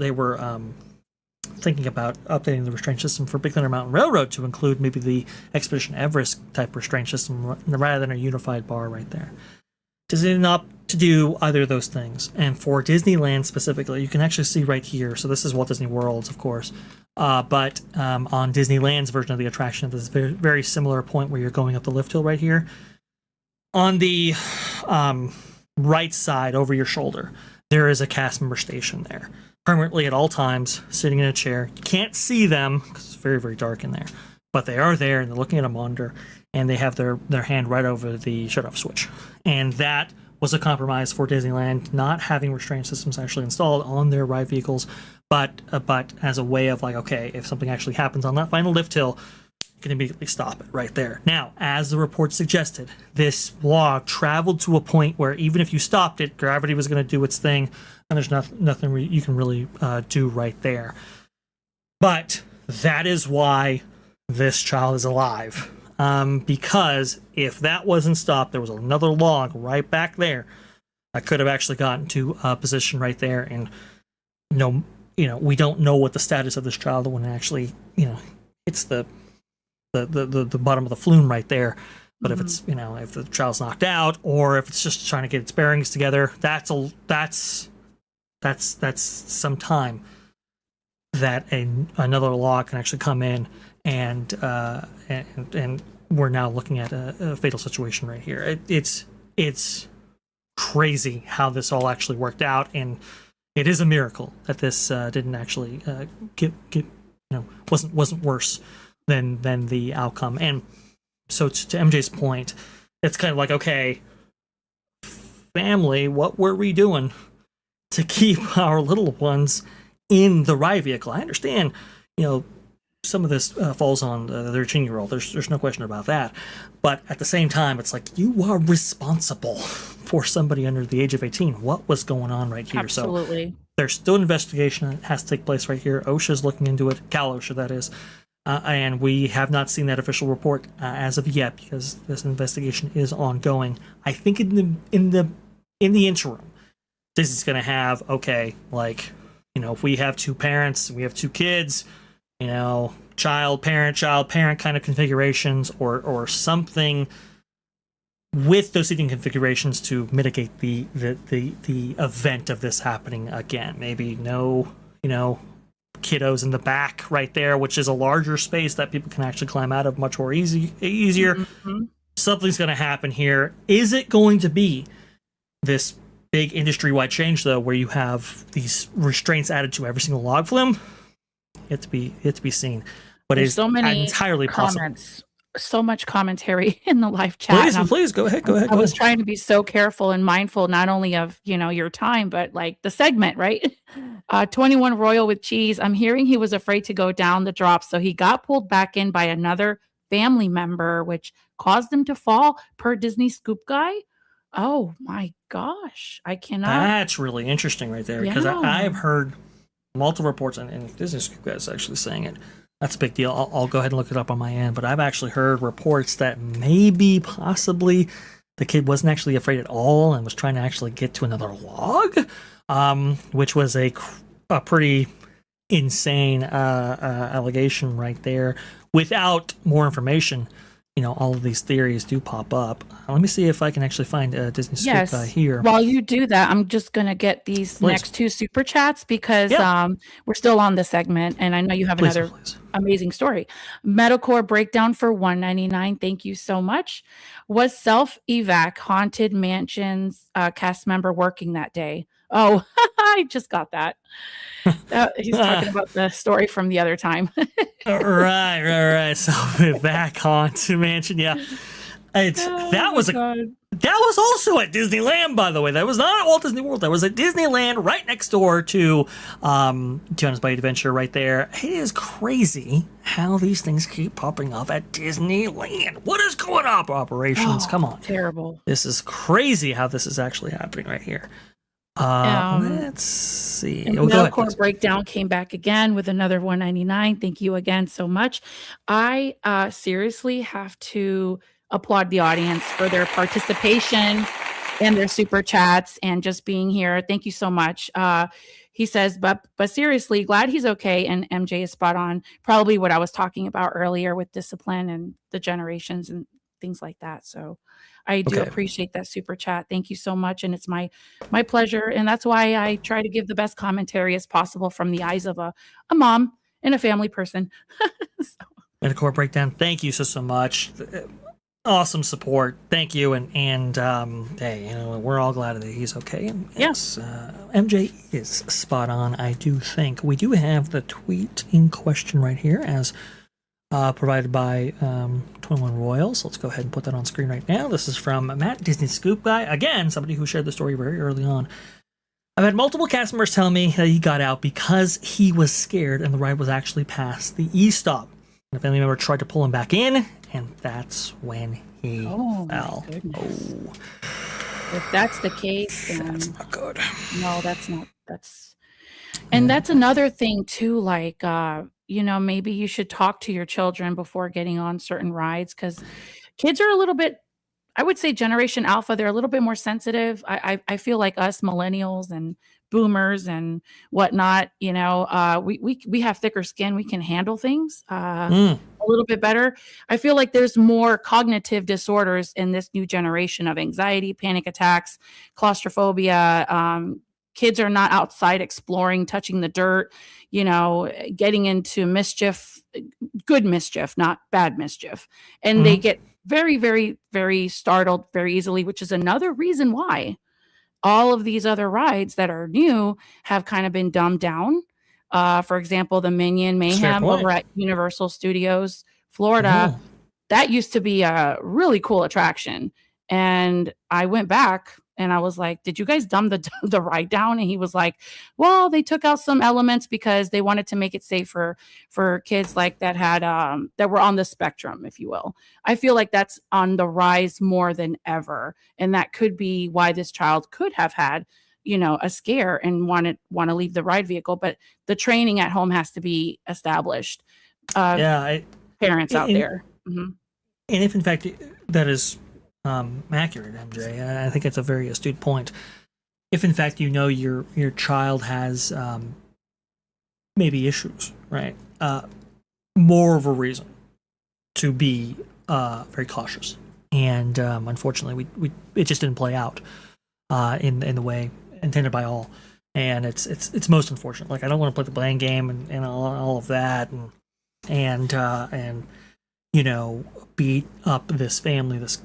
thinking about updating the restraint system for Big Thunder Mountain Railroad to include maybe the Expedition Everest type restraint system rather than a unified bar right there. Does it not to do either of those things. And for Disneyland specifically, you can actually see right here. So this is Walt Disney World's, of course. But on Disneyland's version of the attraction, this is very, very similar point where you're going up the lift hill right here. On the right side over your shoulder, there is a cast member station there. Permanently at all times, sitting in a chair. You can't see them because it's very, very dark in there. But they are there and they're looking at a monitor and they have their hand right over the shut-off switch. And that was a compromise for Disneyland, not having restraint systems actually installed on their ride vehicles, but as a way of like, okay, if something actually happens on that final lift hill, you can immediately stop it right there. Now, as the report suggested, this log traveled to a point where even if you stopped it, gravity was going to do its thing, and there's nothing you can really do right there. But that is why this child is alive. Because if that wasn't stopped, there was another log right back there that could have actually gotten to a position right there. And we don't know what the status of this child when it actually, hits the bottom of the flume right there. But if it's, if the child's knocked out or if it's just trying to get its bearings together, that's some time that another log can actually come in. And we're now looking at a fatal situation right here. It's crazy how this all actually worked out, and it is a miracle that this didn't actually wasn't worse than the outcome. And so to MJ's point, it's kind of like, okay, family, what were we doing to keep our little ones in the ride vehicle? I understand, some of this falls on the 13-year-old. There's no question about that. But at the same time, it's like you are responsible for somebody under the age of 18. What was going on right here? Absolutely. So there's still an investigation that has to take place right here. OSHA's looking into it. Cal OSHA, that is. And we have not seen that official report as of yet because this investigation is ongoing. I think in the interim, Disney's going to have, if we have two parents, we have two kids, child parent kind of configurations or something with those seating configurations to mitigate the event of this happening again. Maybe no, kiddos in the back right there, which is a larger space that people can actually climb out of much more easier. Mm-hmm. Something's going to happen here. Is it going to be this big industry-wide change, though, where you have these restraints added to every single log flume? It to be seen, but it's so many entirely comments, possible. So much commentary in the live chat. Please go ahead. I was trying to be so careful and mindful, not only of your time, but like the segment, right? 21 Royal with cheese. I'm hearing he was afraid to go down the drop, so he got pulled back in by another family member, which caused him to fall. Per Disney Scoop Guy. Oh my gosh, I cannot. That's really interesting right there because I've heard multiple reports, and Disney Scoop Guy is actually saying it. That's a big deal. I'll go ahead and look it up on my end, but I've actually heard reports that maybe, possibly, the kid wasn't actually afraid at all and was trying to actually get to another log, which was a pretty insane allegation right there. Without more information, all of these theories do pop up. Let me see if I can actually find a Disney Scoop Guy here. While you do that, I'm just going to get these next two super chats because we're still on the segment, and I know you have another amazing story. Metalcore breakdown for $1.99. Thank you so much. Was self-evac Haunted Mansion's cast member working that day? Oh, I just got that. He's talking about the story from the other time. right. So back on to Mansion, yeah. That was also at Disneyland, by the way. That was not at Walt Disney World. That was at Disneyland, right next door to Tiana's Bayou Adventure, right there. It is crazy how these things keep popping up at Disneyland. What is going on, operations? Come on, terrible. This is crazy how this is actually happening right here. Let's see. Metalcore breakdown came back again with another $1.99. Thank you again so much. I seriously have to applaud the audience for their participation and their super chats and just being here. Thank you so much. He says, but seriously, glad he's okay. And MJ is spot on. Probably what I was talking about earlier with discipline and the generations and things like that. So I do Okay. appreciate that super chat. Thank you so much. And it's my pleasure. And that's why I try to give the best commentary as possible from the eyes of a mom and a family person. So, And a core breakdown. Thank you so much. Awesome support. Thank you. And hey, we're all glad that he's okay. And yes, MJ is spot on. I do think we do have the tweet in question right here as provided by 21 Royals. Let's go ahead and put that on screen right now. This is from Matt Disney Scoop Guy. Again, somebody who shared the story very early on. I've had multiple cast members tell me that he got out because he was scared and the ride was actually past the E-stop. The family member tried to pull him back in, and that's when he fell. My goodness. If that's the case, then That's not good. no, that's not. And that's another thing too. Like, maybe you should talk to your children before getting on certain rides because kids are a little bit. I would say Generation Alpha, they're a little bit more sensitive. I feel like us millennials and boomers and whatnot, we have thicker skin. We can handle things a little bit better. I feel like there's more cognitive disorders in this new generation of anxiety, panic attacks, claustrophobia. Kids are not outside exploring, touching the dirt, getting into mischief, good mischief, not bad mischief. And they get very, very, very startled very easily, which is another reason why all of these other rides that are new have kind of been dumbed down. For example, the Minion Mayhem over at Universal Studios, Florida, that used to be a really cool attraction. And I went back and I was like, did you guys dumb the ride down? And he was like, well, they took out some elements because they wanted to make it safer for kids like that had that were on the spectrum, if you will. I feel like that's on the rise more than ever. And that could be why this child could have had, a scare and want to leave the ride vehicle. But the training at home has to be established. Parents out there. Mm-hmm. And if in fact that is accurate, MJ, I think it's a very astute point. If in fact your child has maybe issues, right? More of a reason to be very cautious. And unfortunately, it just didn't play out in the way intended by all. And it's most unfortunate. Like, I don't want to play the blame game and all of that and beat up this family, this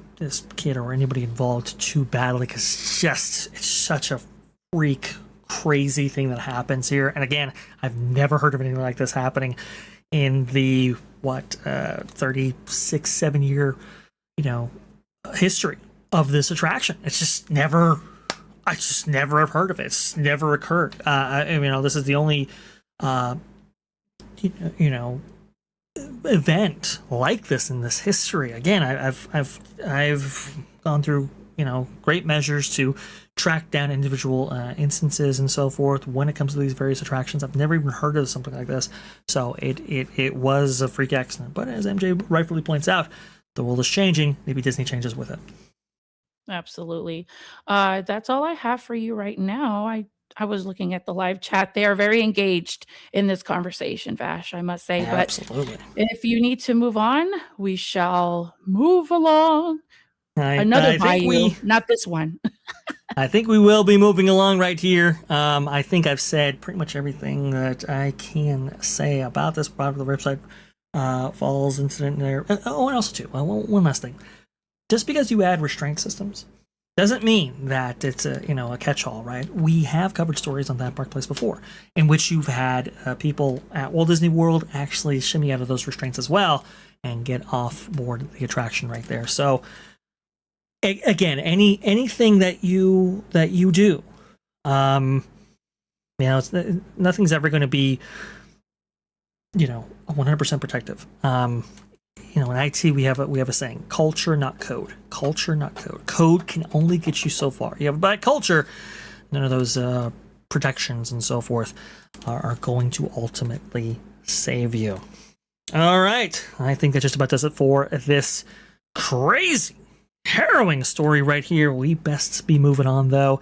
kid or anybody involved too badly, because it's such a freak crazy thing that happens here. And again, I've never heard of anything like this happening in the 36-7 year history of this attraction. I just never have heard of it. It's never occurred. This is the only event like this in this history. Again, I've gone through great measures to track down individual instances and so forth when it comes to these various attractions. I've never even heard of something like this. So it was a freak accident. But as MJ rightfully points out, the world is changing. Maybe Disney changes with it. Absolutely. That's all I have for you right now. I was looking at the live chat. They are very engaged in this conversation, Vash, I must say. Absolutely. But if you need to move on, we shall move along. Another Bayou, not this one. I think we will be moving along right here. I think I've said pretty much everything that I can say about this part of the website falls incident there. And also too, one last thing. Just because you add restraint systems doesn't mean that it's a catch-all, right? We have covered stories on that Park Place before, in which you've had people at Walt Disney World actually shimmy out of those restraints as well and get off board the attraction right there. So again, anything that you do, nothing's ever going to be 100% protective. In IT we have a saying: culture, not code. Culture, not code. Code can only get you so far. You have a bad culture, none of those protections and so forth are going to ultimately save you. All right, I think that just about does it for this crazy, harrowing story right here. We best be moving on, though.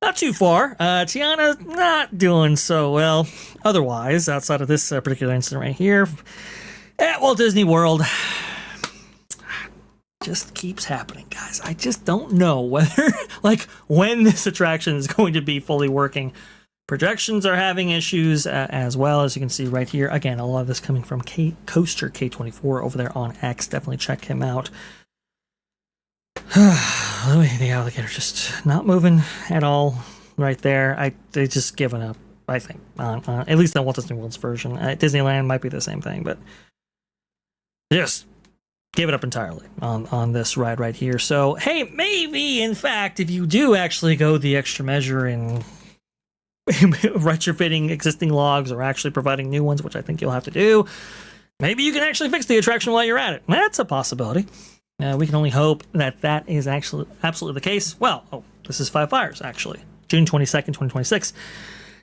Not too far. Tiana not doing so well otherwise, outside of this particular incident right here at Walt Disney World. just keeps happening, guys. I just don't know whether, like, when this attraction is going to be fully working. Projections are having issues as well, as you can see right here. Again, a lot of this coming from Coaster K24 over there on X. Definitely check him out. The alligator just not moving at all right there. They just given up, I think, on at least on Walt Disney World's version. Disneyland might be the same thing, but just give it up entirely on this ride right here. So, hey, maybe, in fact, if you do actually go the extra measure in retrofitting existing logs or actually providing new ones, which I think you'll have to do, maybe you can actually fix the attraction while you're at it. That's a possibility. We can only hope that that is actually absolutely the case. Well, this is Five Fires, actually. June 22nd, 2026.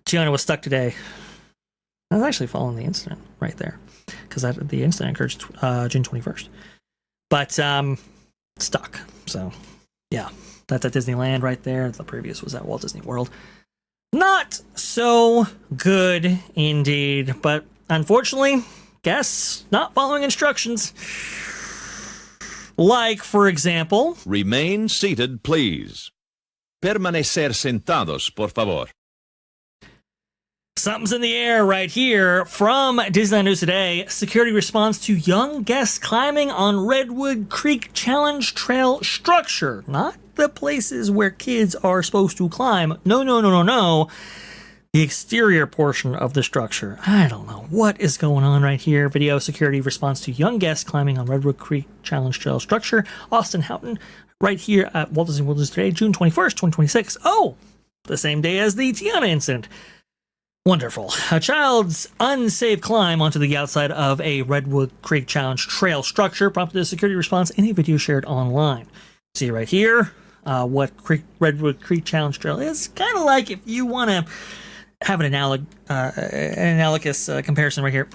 Tiana was stuck today. I was actually following the incident right there, because the incident occurred June 21st. But stuck. So, yeah, that's at Disneyland right there. The previous was at Walt Disney World. Not so good indeed, but unfortunately, guests not following instructions. Like, for example, remain seated, please. Permanecer sentados, por favor. Something's in the air right here from Disneyland News Today. Security responds to young guests climbing on Redwood Creek Challenge Trail structure. Not the places where kids are supposed to climb. No. The exterior portion of the structure. I don't know what is going on right here. Video security responds to young guests climbing on Redwood Creek Challenge Trail structure. Austin Houghton, right here at Walt Disney World today, June 21st, 2026. Oh, the same day as the Tiana incident. Wonderful. A child's unsafe climb onto the outside of a Redwood Creek Challenge Trail structure prompted a security response in a video shared online. See right here what Redwood Creek Challenge Trail is. Kind of like, if you want to have an analogous comparison right here,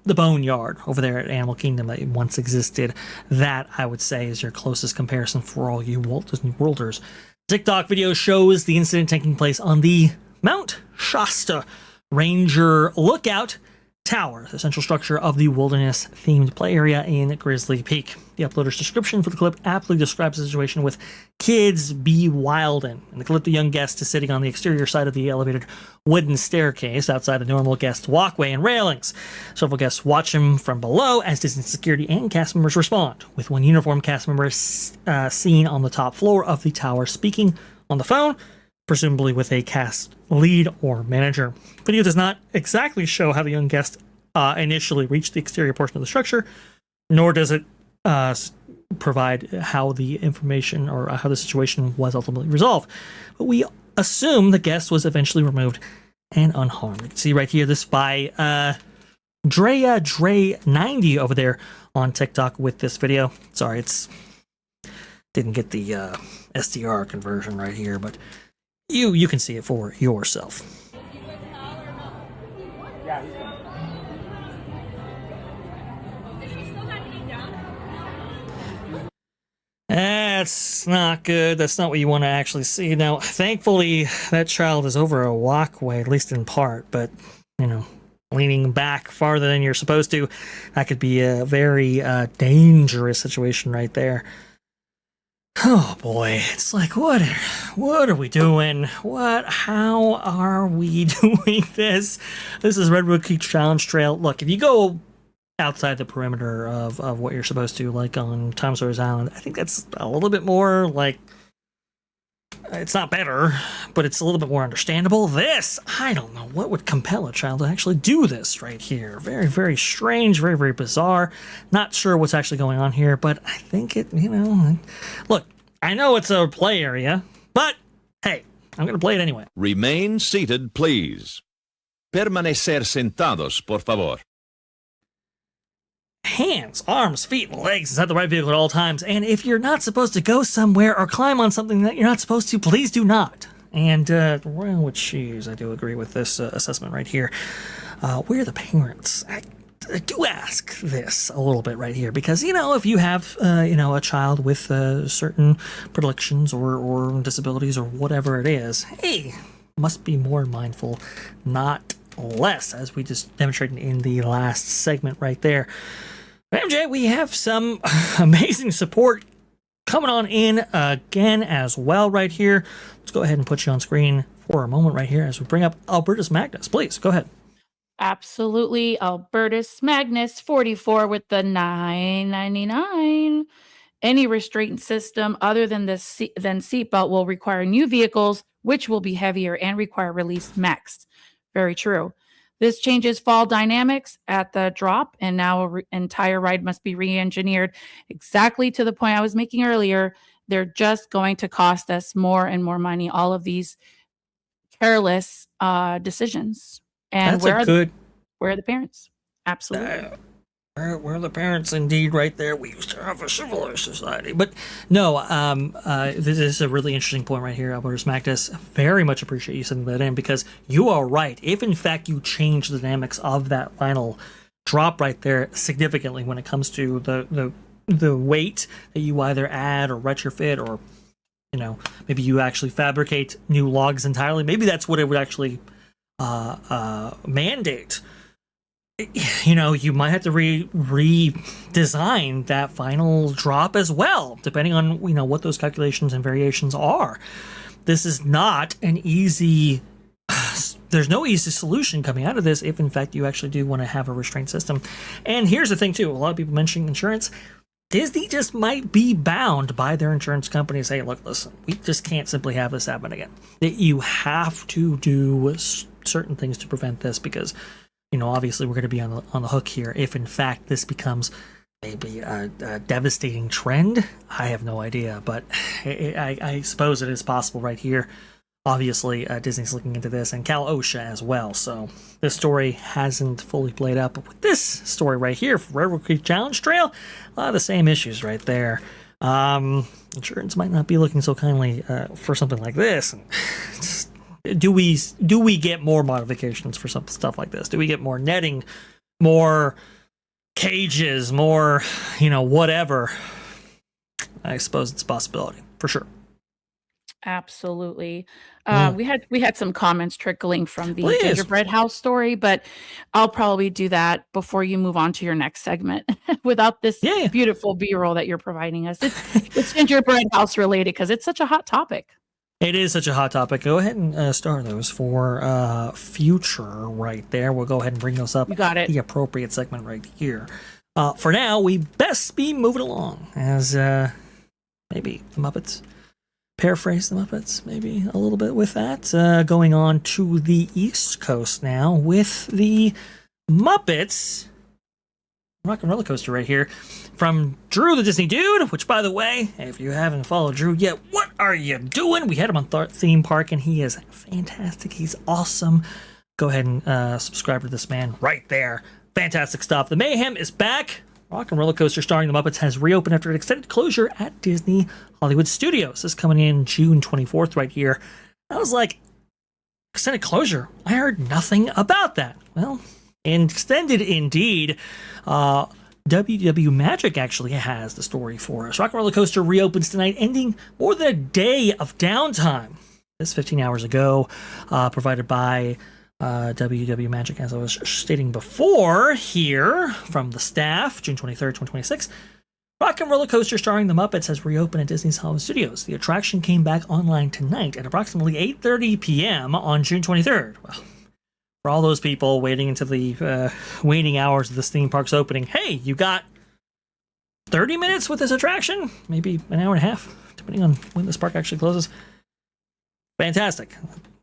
the Boneyard over there at Animal Kingdom that once existed. That, I would say, is your closest comparison for all you Walt Disney Worlders. TikTok video shows the incident taking place on the Mount Shasta Ranger Lookout Tower, the central structure of the wilderness-themed play area in Grizzly Peak. The uploader's description for the clip aptly describes the situation with kids be wildin'. In the clip, the young guest is sitting on the exterior side of the elevated wooden staircase outside the normal guest walkway and railings. Several guests watch him from below as Disney security and cast members respond, with one uniformed cast member seen on the top floor of the tower speaking on the phone, presumably with a cast lead or manager. Video does not exactly show how the young guest initially reached the exterior portion of the structure, nor does it provide how the information or how the situation was ultimately resolved. But we assume the guest was eventually removed and unharmed. You can see right here this by Dre90 over there on TikTok with this video. Sorry, it's didn't get the SDR conversion right here, but you can see it for yourself. That's not good. That's not what you want to actually see. Now, thankfully, that child is over a walkway, at least in part, but, leaning back farther than you're supposed to, that could be a very dangerous situation right there. Oh boy, it's like, what are we doing? How are we doing this? This is Redwood Creek Challenge Trail. Look, if you go outside the perimeter of what you're supposed to, like on Tom Sawyer's Island, I think that's a little bit more like, it's not better, but it's a little bit more understandable. This, I don't know what would compel a child to actually do this right here. Very, very strange, very, very bizarre. Not sure what's actually going on here, but I think it, look, I know it's a play area, but hey, I'm going to play it anyway. Remain seated, please. Permanecer sentados, por favor. Hands, arms, feet, and legs inside the right vehicle at all times. And if you're not supposed to go somewhere or climb on something that you're not supposed to, please do not. And well, with shoes, I do agree with this assessment right here. Where are the parents? I do ask this a little bit right here because, if you have, a child with certain predilections or disabilities or whatever it is, hey, must be more mindful, not less, as we just demonstrated in the last segment right there. MJ, we have some amazing support coming on in again as well right here. Let's go ahead and put you on screen for a moment right here as we bring up Albertus Magnus. Please, go ahead. Absolutely. Albertus Magnus 44 with the $9.99. Any restraint system other than seatbelt will require new vehicles, which will be heavier and require release max. Very true. This changes fall dynamics at the drop, and now an entire ride must be re-engineered exactly to the point I was making earlier. They're just going to cost us more and more money. All of these careless decisions. And That's where are the parents? Absolutely. Where are the parents? Indeed, right there. We used to have a civilized society, but no. This is a really interesting point right here, Albertus Magnus. Very much appreciate you sending that in, because you are right. If in fact you change the dynamics of that final drop right there significantly when it comes to the weight that you either add or retrofit, or maybe you actually fabricate new logs entirely. Maybe that's what it would actually mandate. You might have to redesign that final drop as well, depending on what those calculations and variations are. This is not an easy. There's no easy solution coming out of this if in fact you actually do want to have a restraint system. And here's the thing too: a lot of people mentioning insurance. Disney just might be bound by their insurance company to say, look, listen, we just can't simply have this happen again. That you have to do certain things to prevent this, because obviously we're going to be on the hook here if in fact this becomes maybe a devastating trend. I have no idea, but I suppose it is possible right here. Obviously, Disney's looking into this, and Cal OSHA as well. So this story hasn't fully played out, but with this story right here for Railroad Creek Challenge Trail, a lot of the same issues right there. Insurance might not be looking so kindly for something like this. Do we get more modifications for some stuff like this? Do we get more netting, more cages, more whatever? I suppose it's a possibility for sure. Absolutely. We had some comments trickling from the gingerbread house story, but I'll probably do that before you move on to your next segment without this beautiful B-roll that you're providing us. It's gingerbread house related because it's such a hot topic. It is such a hot topic. Go ahead and star those for future right there. We'll go ahead and bring those up. You got it. The appropriate segment right here. For now, we best be moving along as maybe the Muppets. Paraphrase the Muppets, maybe a little bit with that. Going on to the East Coast now with the Muppets Rock and Roller Coaster right here from Drew the Disney Dude, which, by the way, if you haven't followed Drew yet, what are you doing? We had him on Theme Park, and he is fantastic. He's awesome. Go ahead and subscribe to this man right there. Fantastic stuff. The mayhem is back. Rock and Roller Coaster starring the Muppets has reopened after an extended closure at Disney Hollywood Studios. This is coming in June 24th right here. I was like, extended closure? I heard nothing about that. Well, extended indeed. WW Magic actually has the story for us. Rock and Roller Coaster reopens tonight, ending more than a day of downtime. This 15 hours ago, provided by WW Magic, as I was stating before here from the staff, June 23rd, 2026. Rock and Roller Coaster starring the Muppets has reopened at Disney's Hollywood Studios. The attraction came back online tonight at approximately 8:30 p.m. on June 23rd. Well, for all those people waiting until the waning hours of this theme park's opening, hey, you got 30 minutes with this attraction? Maybe an hour and a half, depending on when this park actually closes. Fantastic.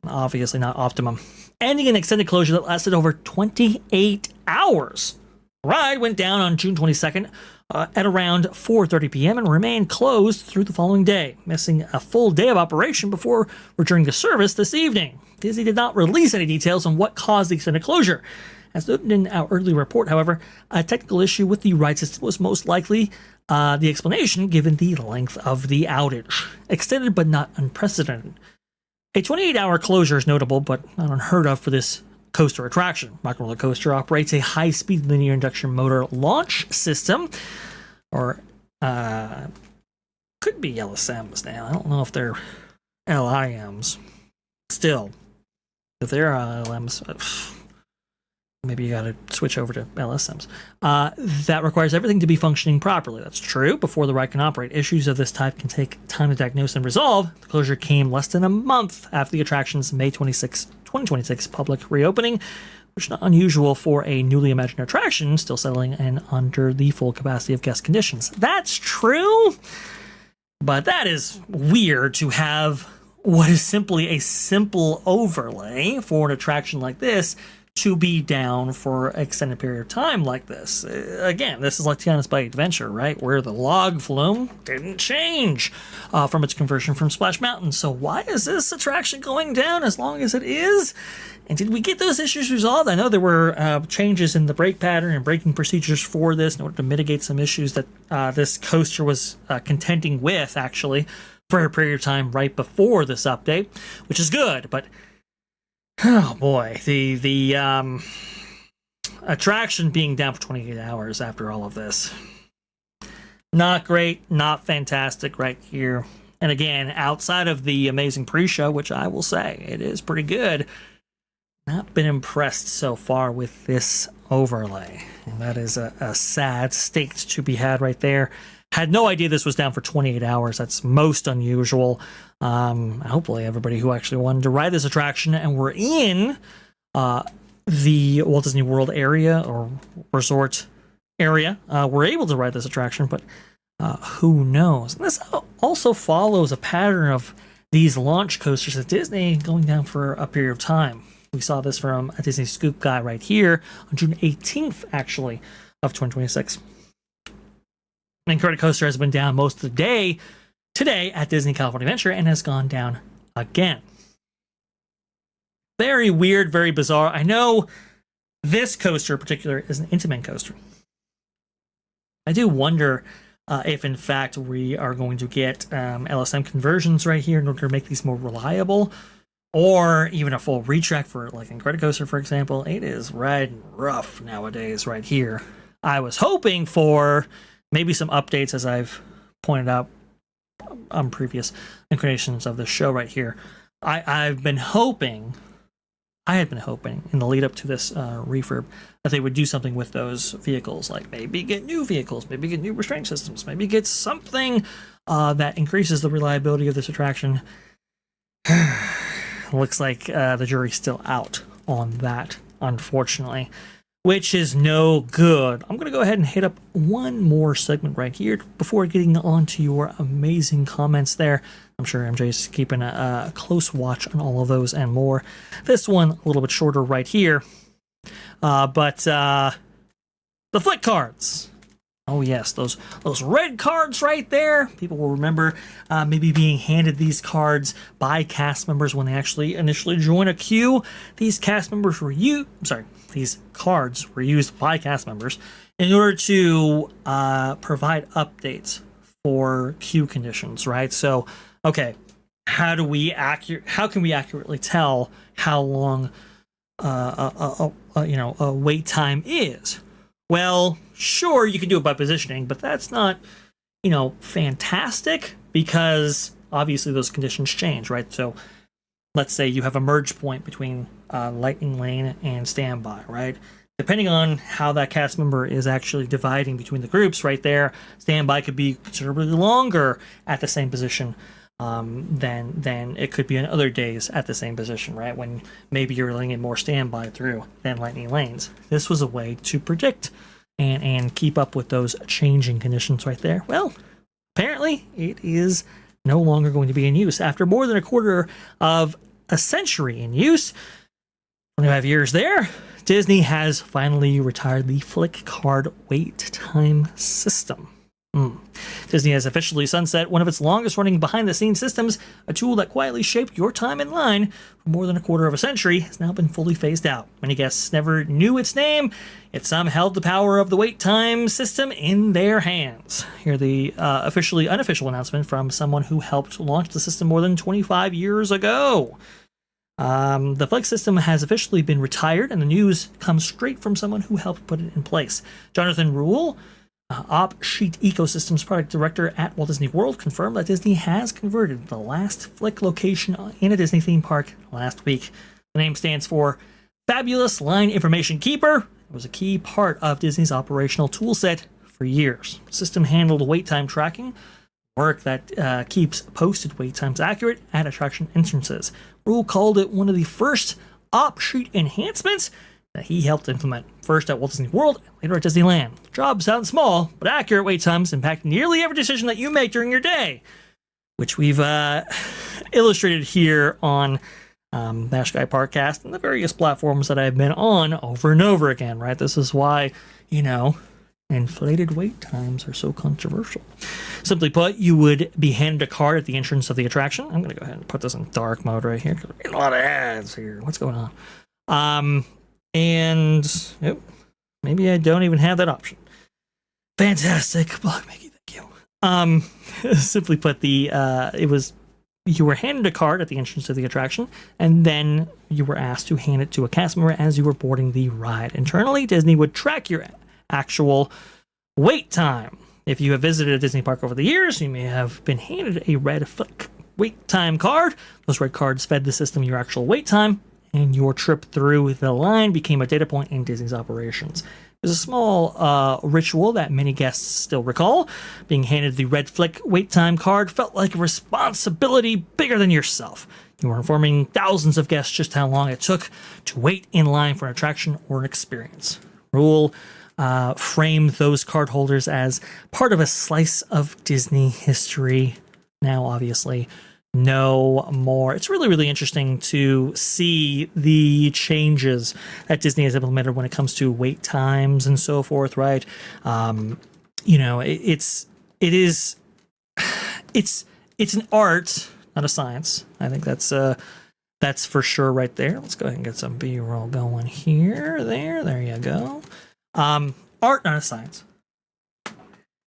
Obviously not optimum. Ending an extended closure that lasted over 28 hours. The ride went down on June 22nd at around 4:30 p.m. and remained closed through the following day, missing a full day of operation before returning to service this evening. Disney did not release any details on what caused the extended closure. As noted in our early report, however, a technical issue with the ride system was most likely the explanation given the length of the outage. Extended but not unprecedented. A 28-hour closure is notable, but not unheard of for this coaster attraction. Rock and Roller Coaster operates a high-speed linear induction motor launch system, or could be LSMs now. I don't know if they're LIMs. Still, if they're LMs, maybe you got to switch over to LSMs. That requires everything to be functioning properly. That's true. Before the ride can operate, issues of this type can take time to diagnose and resolve. The closure came less than a month after the attraction's May 26, 2026 public reopening, which is not unusual for a newly imagined attraction still settling in under the full capacity of guest conditions. That's true, but that is weird to have what is simply a simple overlay for an attraction like this to be down for an extended period of time like this. Again, this is like Tiana's Bayou Adventure, right? Where the log flume didn't change from its conversion from Splash Mountain. So why is this attraction going down as long as it is? And did we get those issues resolved? I know there were changes in the brake pattern and braking procedures for this in order to mitigate some issues that this coaster was contending with, actually, for a period of time right before this update, which is good, but oh boy, the attraction being down for 28 hours after all of this. Not great, not fantastic right here. And again, outside of the amazing pre-show, which I will say, it is pretty good, not been impressed so far with this overlay. And that is a sad state to be had right there. Had no idea this was down for 28 hours. That's most unusual. Hopefully everybody who actually wanted to ride this attraction and were in the Walt Disney World area or resort area were able to ride this attraction, but who knows? And this also follows a pattern of these launch coasters at Disney going down for a period of time. We saw this from a Disney Scoop guy right here on June 18th, actually, of 2026. And Credit Coaster has been down most of the day today at Disney California Adventure and has gone down again. Very weird, very bizarre. I know this coaster in particular is an Intamin coaster. I do wonder if in fact we are going to get LSM conversions right here in order to make these more reliable, or even a full retrack for like in Credit Coaster, for example. It is riding rough nowadays right here. I was hoping for maybe some updates, as I've pointed out on previous incarnations of the show right here. I had been hoping in the lead up to this refurb that they would do something with those vehicles, like maybe get new vehicles, maybe get new restraint systems, maybe get something that increases the reliability of this attraction. Looks like the jury's still out on that, unfortunately, which is no good. I'm going to go ahead and hit up one more segment right here before getting on to your amazing comments there. I'm sure MJ's keeping a close watch on all of those and more. This one, a little bit shorter right here. But the flick cards. Oh yes, those red cards right there. People will remember maybe being handed these cards by cast members when they actually initially join a queue. These cards were used by cast members in order to provide updates for queue conditions, right? So, okay, how can we accurately tell how long a wait time is? Well, sure, you can do it by positioning, but that's not, fantastic, because obviously those conditions change, right? So let's say you have a merge point between Lightning Lane and Standby, right? Depending on how that cast member is actually dividing between the groups right there, Standby could be considerably longer at the same position than it could be on other days at the same position, right? When maybe you're letting in more Standby through than Lightning Lanes. This was a way to predict and keep up with those changing conditions right there. Well, apparently it is no longer going to be in use. After more than a quarter of a century in use, 25 years there, Disney has finally retired the flick card wait time system. Disney has officially sunset one of its longest running behind the scenes systems. A tool that quietly shaped your time in line for more than a quarter of a century has now been fully phased out. Many guests never knew its name, yet some held the power of the wait time system in their hands. Here the unofficial announcement from someone who helped launch the system more than 25 years ago. The Flex system has officially been retired, and the news comes straight from someone who helped put it in place. Jonathan Rule, OpSheet Ecosystems product director at Walt Disney World, confirmed that Disney has converted the last Flick location in a Disney theme park last week. The name stands for fabulous line information keeper. It was a key part of Disney's operational toolset for years. The system handled wait time tracking, work that keeps posted wait times accurate at attraction entrances. Rule called it one of the first op-sheet enhancements that he helped implement, first at Walt Disney World and later at Disneyland. The job sounds small, but accurate wait times impact nearly every decision that you make during your day, which we've illustrated here on Vash Sky ParkCast and the various platforms that I've been on over and over again, right? This is why, inflated wait times are so controversial. Simply put, you would be handed a card at the entrance of the attraction. I'm going to go ahead and put this in dark mode right here because we're getting a lot of ads here. What's going on? Maybe I don't even have that option. Fantastic. Block Mickey, thank you. Simply put, you were handed a card at the entrance to the attraction, and then you were asked to hand it to a cast member as you were boarding the ride. Internally, Disney would track your actual wait time. If you have visited a Disney park over the years, you may have been handed a red flick wait time card. Those red cards fed the system your actual wait time, and your trip through the line became a data point in Disney's operations. There's a small ritual that many guests still recall. Being handed the red flick wait time card felt like a responsibility bigger than yourself. You were informing thousands of guests just how long it took to wait in line for an attraction or an experience. Rule framed those card holders as part of a slice of Disney history. Now, obviously, no more. It's really, really interesting to see the changes that Disney has implemented when it comes to wait times and so forth, right? It's an art, not a science. I think that's for sure right there. Let's go ahead and get some B-roll going here. There you go. Art, not a science.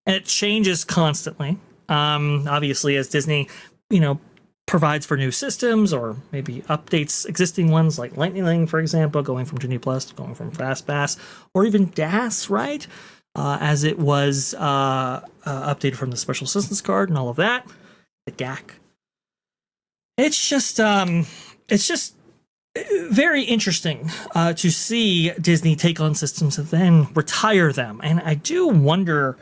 And it changes constantly. Obviously, as Disney, provides for new systems or maybe updates existing ones like Lightning Lane, for example, going from Genie Plus, going from FastPass, or even DAS, right? As it was updated from the Special Assistance card and all of that, the GAC. It's just very interesting to see Disney take on systems and then retire them. And I do wonder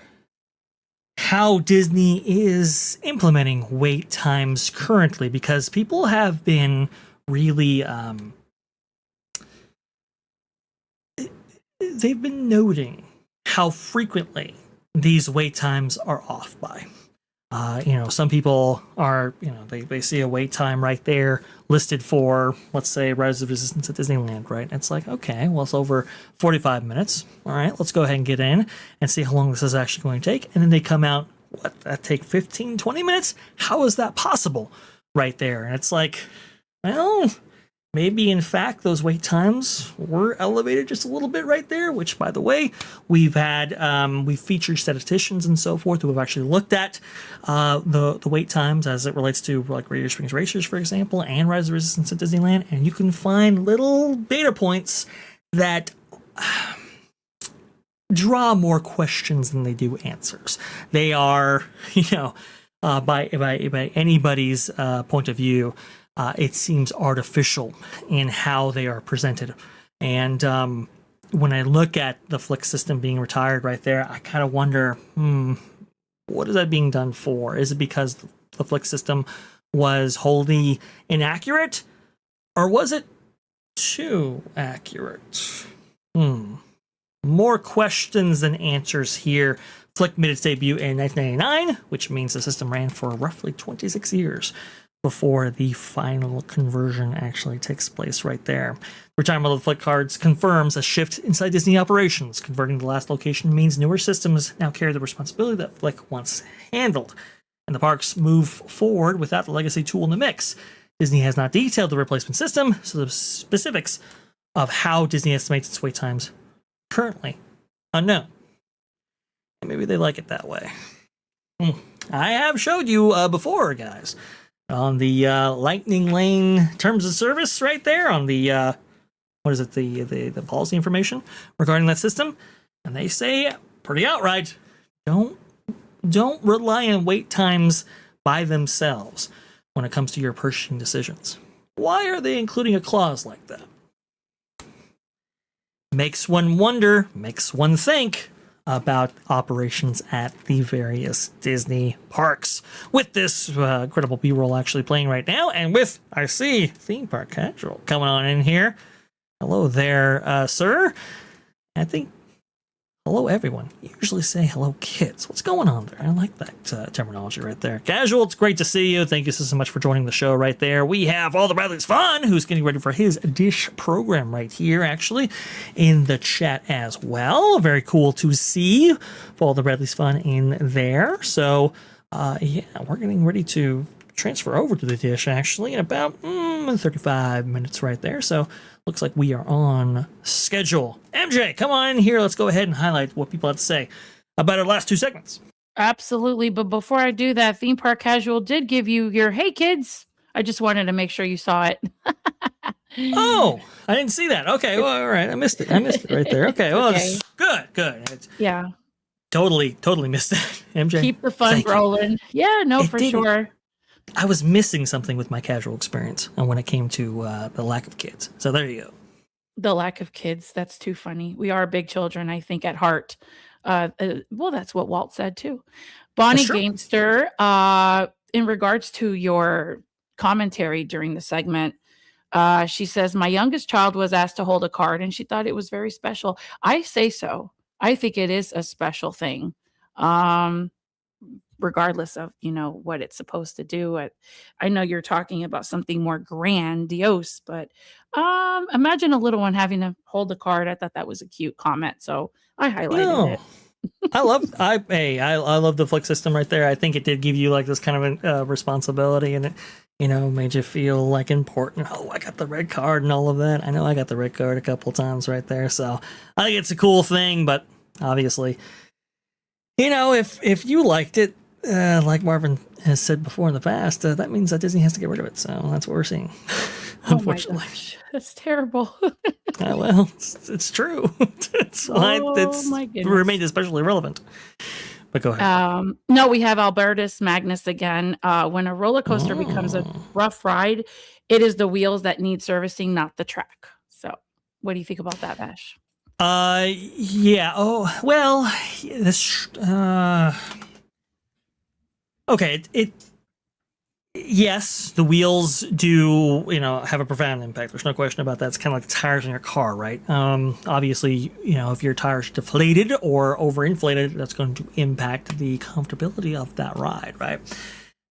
how Disney is implementing wait times currently, because people have been really they've been noting how frequently these wait times are off by. Some people are, they see a wait time right there listed for, let's say, Rise of Resistance at Disneyland, right? It's like, okay, well, it's over 45 minutes. All right, let's go ahead and get in and see how long this is actually going to take. And then they come out, that take 15, 20 minutes? How is that possible right there? And it's like, well, maybe in fact those wait times were elevated just a little bit right there, which, by the way, we've featured statisticians and so forth who have actually looked at the wait times as it relates to like Radiator Springs Racers, for example, and Rise of Resistance at Disneyland, and you can find little data points that draw more questions than they do answers. They are, by anybody's point of view, it seems artificial in how they are presented. And when I look at the Flick system being retired right there, I kind of wonder, what is that being done for? Is it because the Flick system was wholly inaccurate? Or was it too accurate? More questions than answers here. Flick made its debut in 1999, which means the system ran for roughly 26 years before the final conversion actually takes place right there. Retirement of the Flick cards confirms a shift inside Disney operations. Converting the last location means newer systems now carry the responsibility that Flick once handled, and the parks move forward without the legacy tool in the mix. Disney has not detailed the replacement system, so the specifics of how Disney estimates its wait times currently unknown. And maybe they like it that way. I have showed you before, guys, on the Lightning Lane terms of service right there on the the policy information regarding that system, and they say pretty outright, don't rely on wait times by themselves when it comes to your purchasing decisions. Why are they including a clause like that? makes one wonder, makes one think about operations at the various Disney parks. With this incredible B-roll actually playing right now, and with, I see, Theme Park Casual coming on in here. Hello there, sir. I think, hello everyone. You usually say hello kids. What's going on there? I like that terminology right there. Casual, it's great to see you. Thank you so much for joining the show right there. We have All the Bradley's Fun, who's getting ready for his dish program right here, actually, in the chat as well. Very cool to see All the Bradley's Fun in there. So, yeah, we're getting ready to transfer over to the dish, actually, in about 35 minutes right there. So, looks like we are on schedule. MJ, come on in here. Let's go ahead and highlight what people have to say about our last two segments. Absolutely. But before I do that, Theme Park Casual did give you your hey kids. I just wanted to make sure you saw it. Oh, I didn't see that. Okay, well, all right. I missed it right there. Okay, well, Okay. Good. Yeah. Totally missed that. MJ. Keep the fun thank you. rolling. Yeah, no, It for didn't- sure. I was missing something with my casual experience when it came to the lack of kids. So there you go. The lack of kids. That's too funny. We are big children, I think, at heart. Well, that's what Walt said too. Bonnie That's true. Gamester, in regards to your commentary during the segment, she says, my youngest child was asked to hold a card and she thought it was very special. I say so. I think it is a special thing. Regardless of, what it's supposed to do. I know you're talking about something more grandiose, but imagine a little one having to hold the card. I thought that was a cute comment, so I highlighted it. I love the flick system right there. I think it did give you like this kind of responsibility, and it made you feel like important. Oh, I got the red card and all of that. I know I got the red card a couple times right there, so I think it's a cool thing. But obviously, if you liked it, like Marvin has said before in the past, that means that Disney has to get rid of it. So that's what we're seeing, unfortunately. Oh my gosh, that's terrible. Well, it's true. It's why my goodness. remained especially relevant. But go ahead. No, we have Albertus Magnus again. When a roller coaster becomes a rough ride, it is the wheels that need servicing, not the track. So what do you think about that, Vash? Yeah. Oh, well, this. Okay. Yes, the wheels do, have a profound impact. There's no question about that. It's kind of like the tires in your car, right? Obviously, if your tires are deflated or overinflated, that's going to impact the comfortability of that ride, right?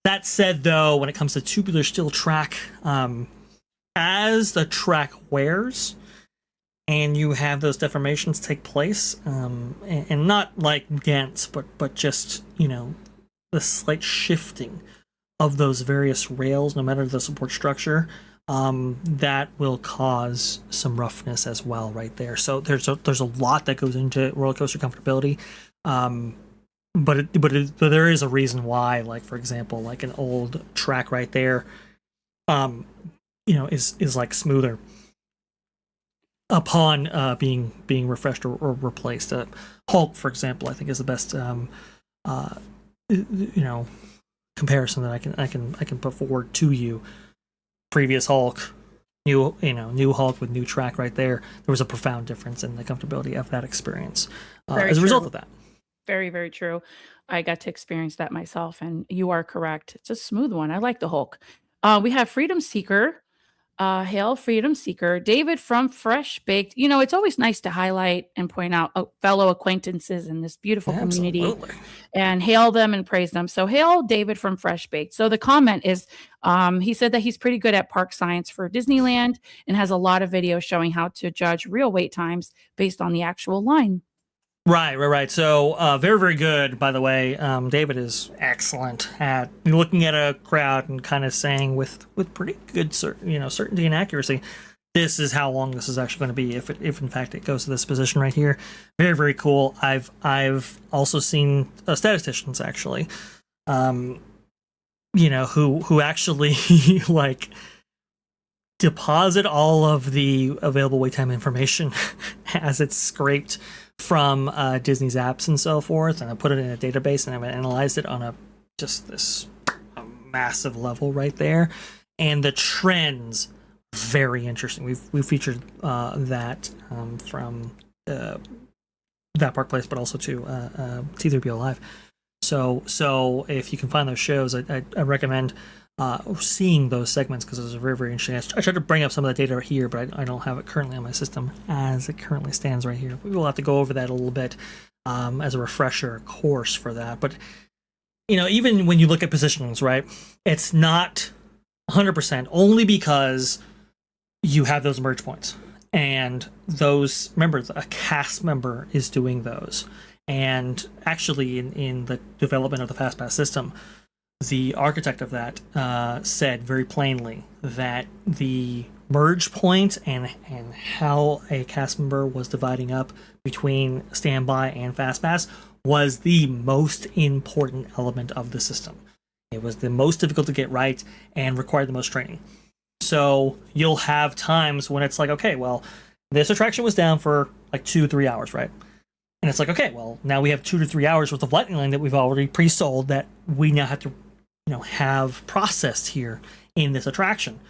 That said, though, when it comes to tubular steel track, as the track wears and you have those deformations take place, and not like dents, but just, the slight shifting of those various rails, no matter the support structure, that will cause some roughness as well right there. So there's a lot that goes into roller coaster comfortability, but there is a reason why, like, for example, like an old track right there, is like smoother upon being refreshed or replaced. Hulk, for example, I think is the best comparison that I can put forward to you. Previous Hulk, new Hulk with new track right there. There was a profound difference in the comfortability of that experience as a result of that. Very, very true. I got to experience that myself, and you are correct. It's a smooth one. I like the Hulk. We have Freedom Seeker. Hail Freedom Seeker. David from Fresh Baked. It's always nice to highlight and point out fellow acquaintances in this beautiful community and hail them and praise them. So hail David from Fresh Baked. So the comment is, he said that he's pretty good at park science for Disneyland and has a lot of videos showing how to judge real wait times based on the actual line. Right. So very, very good, by the way. David is excellent at looking at a crowd and kind of saying with pretty good certainty and accuracy, this is how long this is actually going to be if in fact it goes to this position right here. Very, very cool. I've also seen statisticians actually, who actually like deposit all of the available wait time information as it's scraped from Disney's apps and so forth, and I put it in a database and I've analyzed it on a massive level right there, and the trends very interesting. We've featured that from that Park Place, but also to T3PO Live. So if you can find those shows, I recommend seeing those segments because those are very, very interesting. I tried to bring up some of that data here, but I don't have it currently on my system as it currently stands right here. We will have to go over that a little bit as a refresher course for that. But even when you look at positionings, right, it's not 100% only because you have those merge points. And those, remember, a cast member is doing those. And actually, in the development of the FastPass system, the architect of that said very plainly that the merge point and how a cast member was dividing up between standby and FastPass was the most important element of the system. It was the most difficult to get right and required the most training. So you'll have times when it's like, okay, well, this attraction was down for like 2-3 hours, right? And it's like, okay, well, now we have 2 to 3 hours worth of Lightning Lane that we've already pre-sold that we now have to, have processed here in this attraction.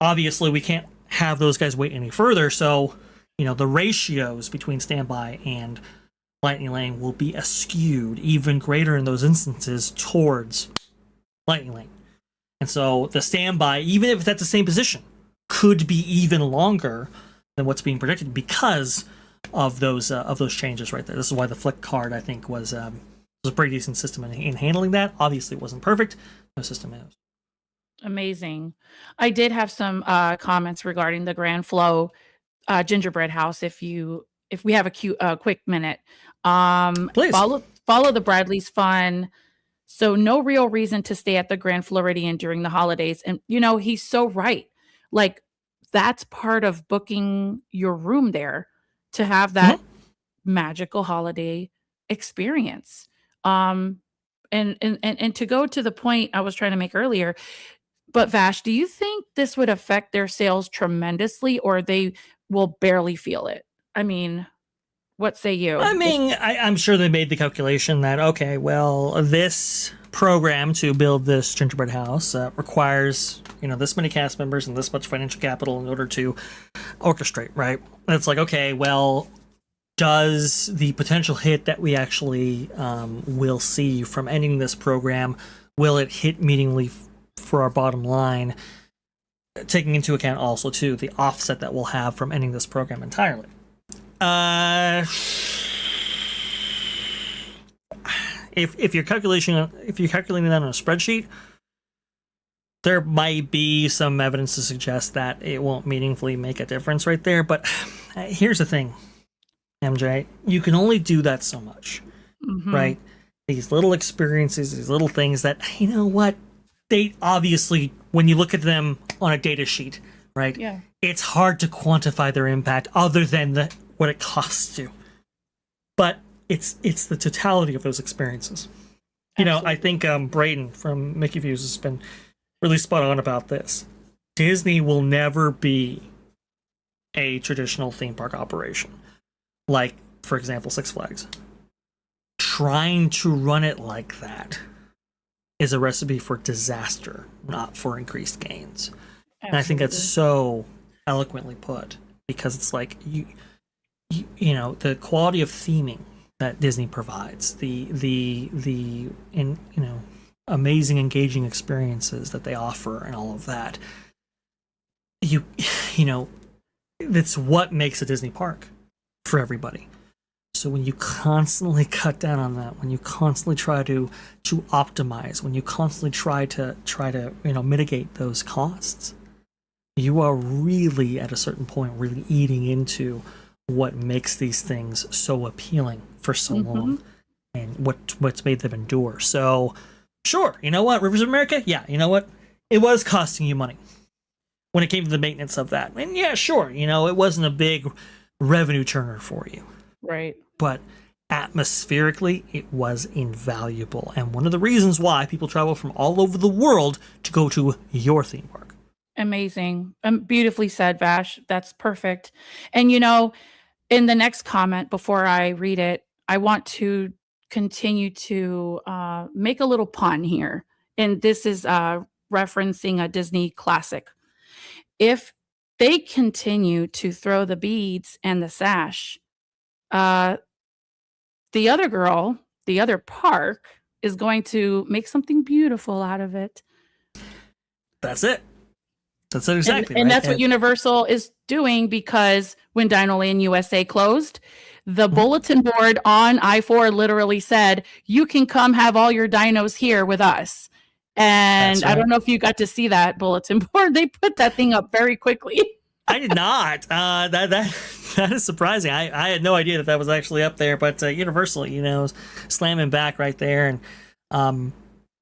Obviously, we can't have those guys wait any further, so, the ratios between standby and Lightning Lane will be skewed even greater in those instances towards Lightning Lane. And so the standby, even if it's at the same position, could be even longer than what's being predicted because of those changes right there. This is why the flick card, I think, was a pretty decent system in handling that. Obviously, it wasn't perfect. No system is. Amazing. I did have some comments regarding the Grand Flow gingerbread house. If we have a quick minute, please follow the Bradley's fun. So no real reason to stay at the Grand Floridian during the holidays. And, he's so right. Like, that's part of booking your room there to have that magical holiday experience. And to go to the point I was trying to make earlier, but Vash, do you think this would affect their sales tremendously or they will barely feel it? I mean, what say you? I mean, I'm sure they made the calculation that, okay, well, this program to build this gingerbread house requires, this many cast members and this much financial capital in order to orchestrate, right? And it's like, okay, well, does the potential hit that we actually will see from ending this program, will it hit meaningfully for our bottom line, taking into account also, too, the offset that we'll have from ending this program entirely? If you're calculating that on a spreadsheet, there might be some evidence to suggest that it won't meaningfully make a difference right there. But here's the thing, MJ, you can only do that so much, right? These little experiences, these little things that, they obviously, when you look at them on a data sheet, right? Yeah. It's hard to quantify their impact other than what it costs you. But it's the totality of those experiences. I think Braden from Mickey Views has been really spot on about this. Disney will never be a traditional theme park operation. Like, for example, Six Flags. Trying to run it like that is a recipe for disaster, not for increased gains. Absolutely. And I think that's so eloquently put because it's like you the quality of theming that Disney provides, the amazing engaging experiences that they offer and all of that. That's what makes a Disney park for everybody. So when you constantly cut down on that, when you constantly try to optimize, when you constantly try to mitigate those costs, you are really at a certain point really eating into what makes these things so appealing for so long and what's made them endure. So sure, Rivers of America, yeah, it was costing you money when it came to the maintenance of that. And yeah, sure, it wasn't a big revenue churner for you. Right. But atmospherically, it was invaluable. And one of the reasons why people travel from all over the world to go to your theme park. Amazing. Beautifully said, Vash. That's perfect. And, in the next comment, before I read it, I want to continue to make a little pun here. And this is referencing a Disney classic. If they continue to throw the beads and the sash. The other girl, the other park, is going to make something beautiful out of it. That's it. That's it exactly. And right? that's what Universal is doing, because when Dino Land USA closed, the bulletin board on I-4 literally said, you can come have all your dinos here with us. And I don't know if you got to see that bulletin board. They put that thing up very quickly. I did not. That is surprising. I had no idea that was actually up there, but Universal, is slamming back right there. And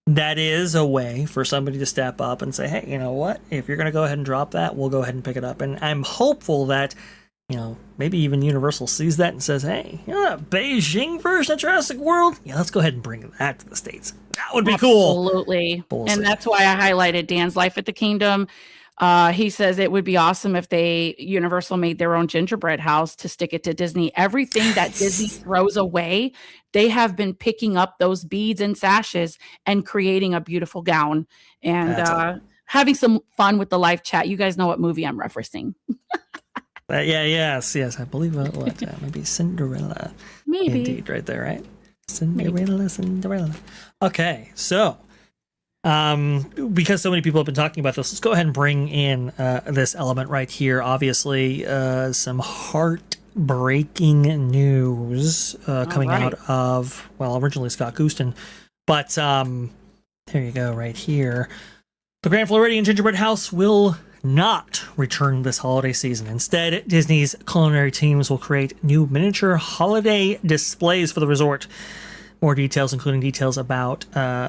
that is a way for somebody to step up and say, hey, you know what? If you're going to go ahead and drop that, we'll go ahead and pick it up. And I'm hopeful that, maybe even Universal sees that and says, hey, that Beijing version of Jurassic World? Yeah, let's go ahead and bring that to the States. That would be cool. Absolutely. And that's why I highlighted Dan's Life at the Kingdom. He says it would be awesome if Universal made their own gingerbread house to stick it to Disney. Everything that Disney throws away, they have been picking up those beads and sashes and creating a beautiful gown and having some fun with the live chat. You guys know what movie I'm referencing. Yes. I believe maybe Cinderella. Maybe. Indeed, right there, right? Cinderella. Okay, so because so many people have been talking about this, let's go ahead and bring in this element right here. Obviously, some heartbreaking news coming out of, originally Scott Gustin, but there you go, right here. The Grand Floridian Gingerbread House will not return this holiday season. Instead, Disney's culinary teams will create new miniature holiday displays for the resort. More details, including details about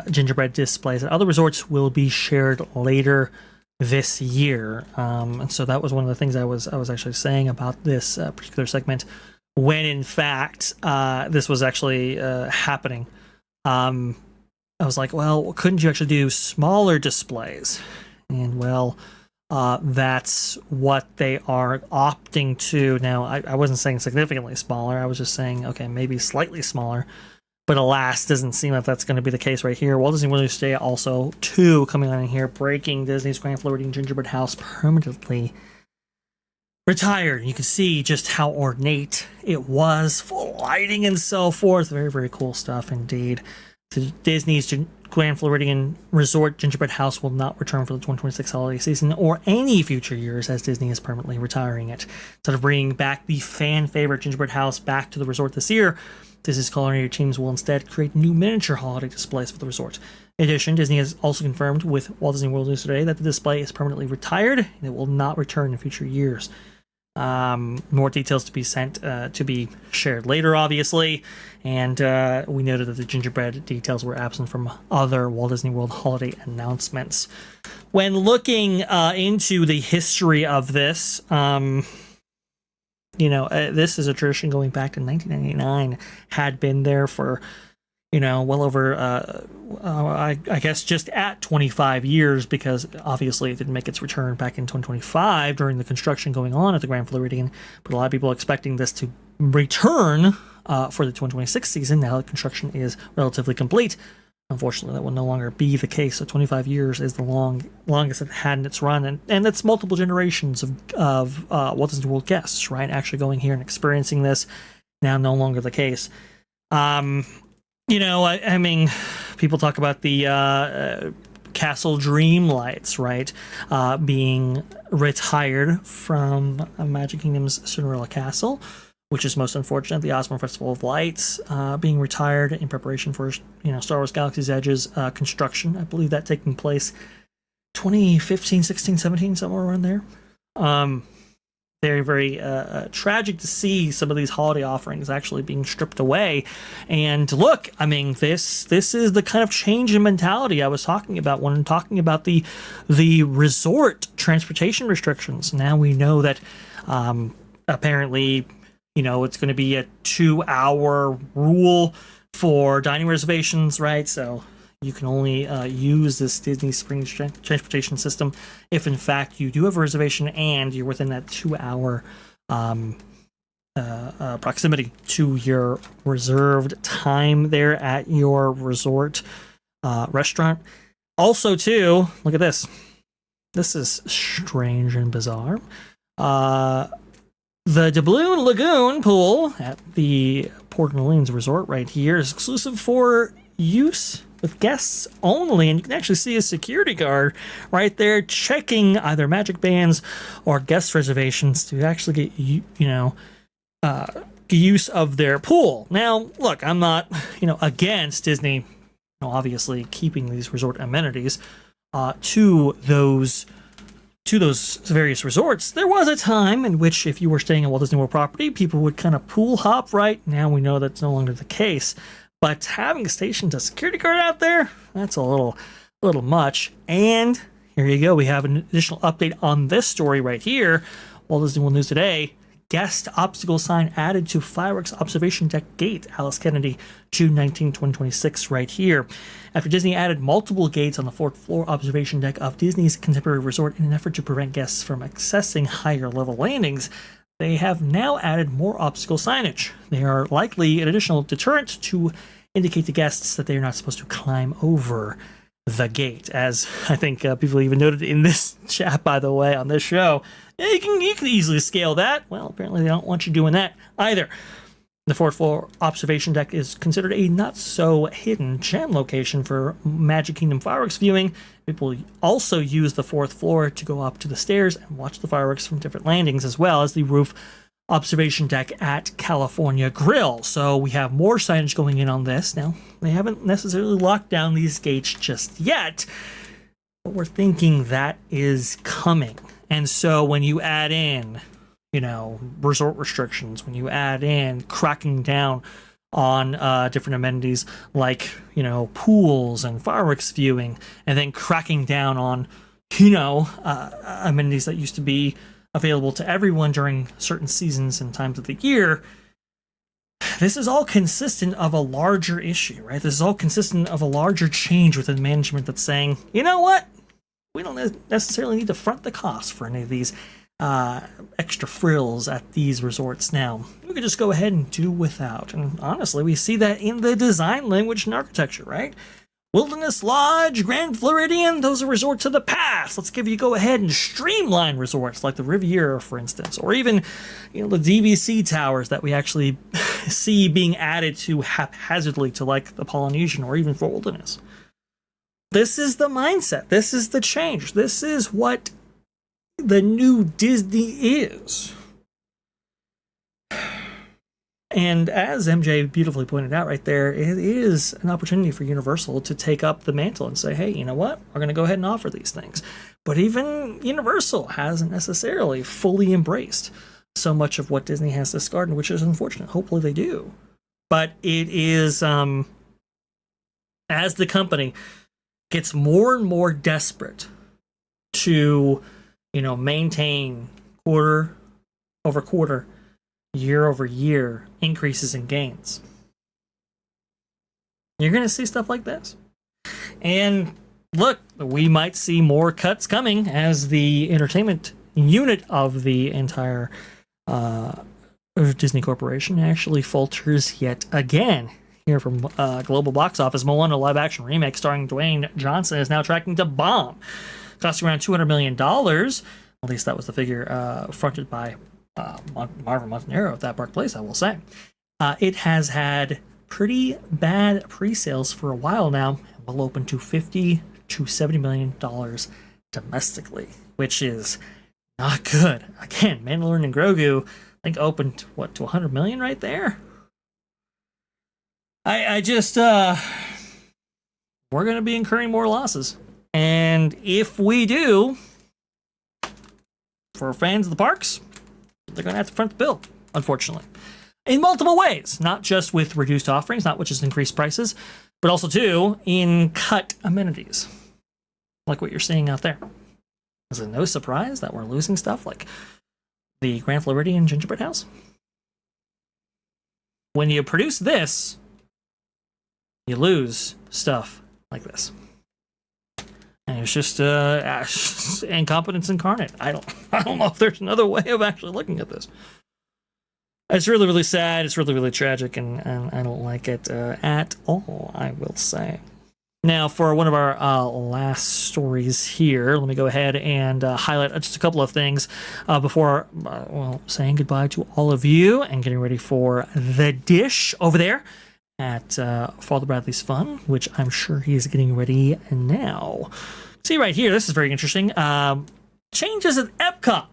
gingerbread displays at other resorts, will be shared later this year. And so that was one of the things I was actually saying about this particular segment, when in fact this was actually happening. I was like, well, couldn't you actually do smaller displays? And that's what they are opting to. Now, I wasn't saying significantly smaller. I was just saying, okay, maybe slightly smaller. But alas, doesn't seem like that's going to be the case right here. Walt Disney World USA also, too, coming on in here, breaking Disney's Grand Floridian Gingerbread House permanently retired. You can see just how ornate it was, full lighting and so forth. Very, very cool stuff indeed. Disney's Grand Floridian Resort Gingerbread House will not return for the 2026 holiday season or any future years, as Disney is permanently retiring it. Instead of bringing back the fan favorite Gingerbread House back to the resort this year, Disney's culinary teams will instead create new miniature holiday displays for the resort. In addition, Disney has also confirmed with Walt Disney World News today that the display is permanently retired and it will not return in future years. More details to be sent, to be shared later, obviously. And we noted that the gingerbread details were absent from other Walt Disney World holiday announcements. When looking into the history of this, this is a tradition going back to 1999, had been there for, well over, I guess just at 25 years, because obviously it didn't make its return back in 2025 during the construction going on at the Grand Floridian. But a lot of people are expecting this to return for the 2026 season now that construction is relatively complete. Unfortunately, that will no longer be the case. So 25 years is the longest it had in its run. And that's multiple generations of Walt Disney World guests, right? Actually going here and experiencing this. Now no longer the case. I mean, people talk about the Castle Dream Lights, right? Being retired from Magic Kingdom's Cinderella Castle, which is most unfortunate. The Osmo Festival of Lights being retired in preparation for, Star Wars Galaxy's Edge's construction. I believe that taking place 2015, 16, 17, somewhere around there. Very, very tragic to see some of these holiday offerings actually being stripped away. And look, I mean, this is the kind of change in mentality I was talking about when talking about the resort transportation restrictions. Now we know that apparently, it's going to be a 2-hour rule for dining reservations, right? So you can only use this Disney Springs transportation system if, in fact, you do have a reservation and you're within that 2-hour proximity to your reserved time there at your resort restaurant. Also, too, look at this. This is strange and bizarre. The Doubloon Lagoon pool at the Port Orleans Resort right here is exclusive for use with guests only, and you can actually see a security guard right there checking either magic bands or guest reservations to actually get use of their pool. Now, look, I'm not against Disney, obviously keeping these resort amenities to those various resorts. There was a time in which if you were staying at Walt Disney World property, people would kind of pool hop. Right now we know that's no longer the case, but having stationed a security guard out there, that's a little much. And here you go, we have an additional update on this story right here. Walt Disney World News Today: guest obstacle sign added to fireworks observation deck gate. Alice Kennedy, June 19, 2026, right here. After Disney added multiple gates on the 4th floor observation deck of Disney's Contemporary Resort in an effort to prevent guests from accessing higher level landings, they have now added more obstacle signage. They are likely an additional deterrent to indicate to guests that they are not supposed to climb over the gate. As I think people even noted in this chat, by the way, on this show, you can easily scale that. Well, apparently they don't want you doing that either. The 4th floor observation deck is considered a not-so-hidden gem location for Magic Kingdom fireworks viewing. People also use the 4th floor to go up to the stairs and watch the fireworks from different landings, as well as the roof observation deck at California Grill. So we have more signage going in on this. Now, they haven't necessarily locked down these gates just yet, but we're thinking that is coming. And so when you add in resort restrictions, when you add in cracking down on different amenities like, pools and fireworks viewing, and then cracking down on, amenities that used to be available to everyone during certain seasons and times of the year, this is all consistent of a larger issue, right? This is all consistent of a larger change within management that's saying, you know what? We don't necessarily need to front the cost for any of these extra frills at these resorts now. We could just go ahead and do without. And honestly, we see that in the design language and architecture, right? Wilderness Lodge, Grand Floridian, those are resorts of the past. Let's go ahead and streamline resorts like the Riviera, for instance, or even the DVC towers that we actually see being added to haphazardly to like the Polynesian or even for Wilderness. This is the mindset. This is the change. This is what the new Disney is. And as MJ beautifully pointed out right there, it is an opportunity for Universal to take up the mantle and say, hey, you know what? We're going to go ahead and offer these things. But even Universal hasn't necessarily fully embraced so much of what Disney has discarded, which is unfortunate. Hopefully they do. But it is, as the company gets more and more desperate to, maintain quarter over quarter, year over year increases in gains, you're going to see stuff like this. And look, we might see more cuts coming as the entertainment unit of the entire Disney Corporation actually falters yet again. Here from Global Box Office, Moana live action remake starring Dwayne Johnson is now tracking to bomb, costing around $200 million. At least that was the figure fronted by Marvin Montanaro at that Park Place, I will say. It has had pretty bad pre-sales for a while now, and will open to $50 to $70 million domestically, which is not good. Again, Mandalorian and Grogu, I think opened, to $100 million right there? I just, we're going to be incurring more losses. And if we do, for fans of the parks, they're going to have to front the bill, unfortunately. In multiple ways, not just with reduced offerings, not with just increased prices, but also, too, in cut amenities, like what you're seeing out there. Is it no surprise that we're losing stuff like the Grand Floridian Gingerbread House? When you produce this, you lose stuff like this. And it's just incompetence incarnate. I don't know if there's another way of actually looking at this. It's really, really sad. It's really, really tragic, and I don't like it at all, I will say. Now, for one of our last stories here, let me go ahead and highlight just a couple of things before, saying goodbye to all of you and getting ready for the dish over there at Father Bradley's Fun, which I'm sure he's getting ready now. See right here, this is very interesting. Changes at Epcot.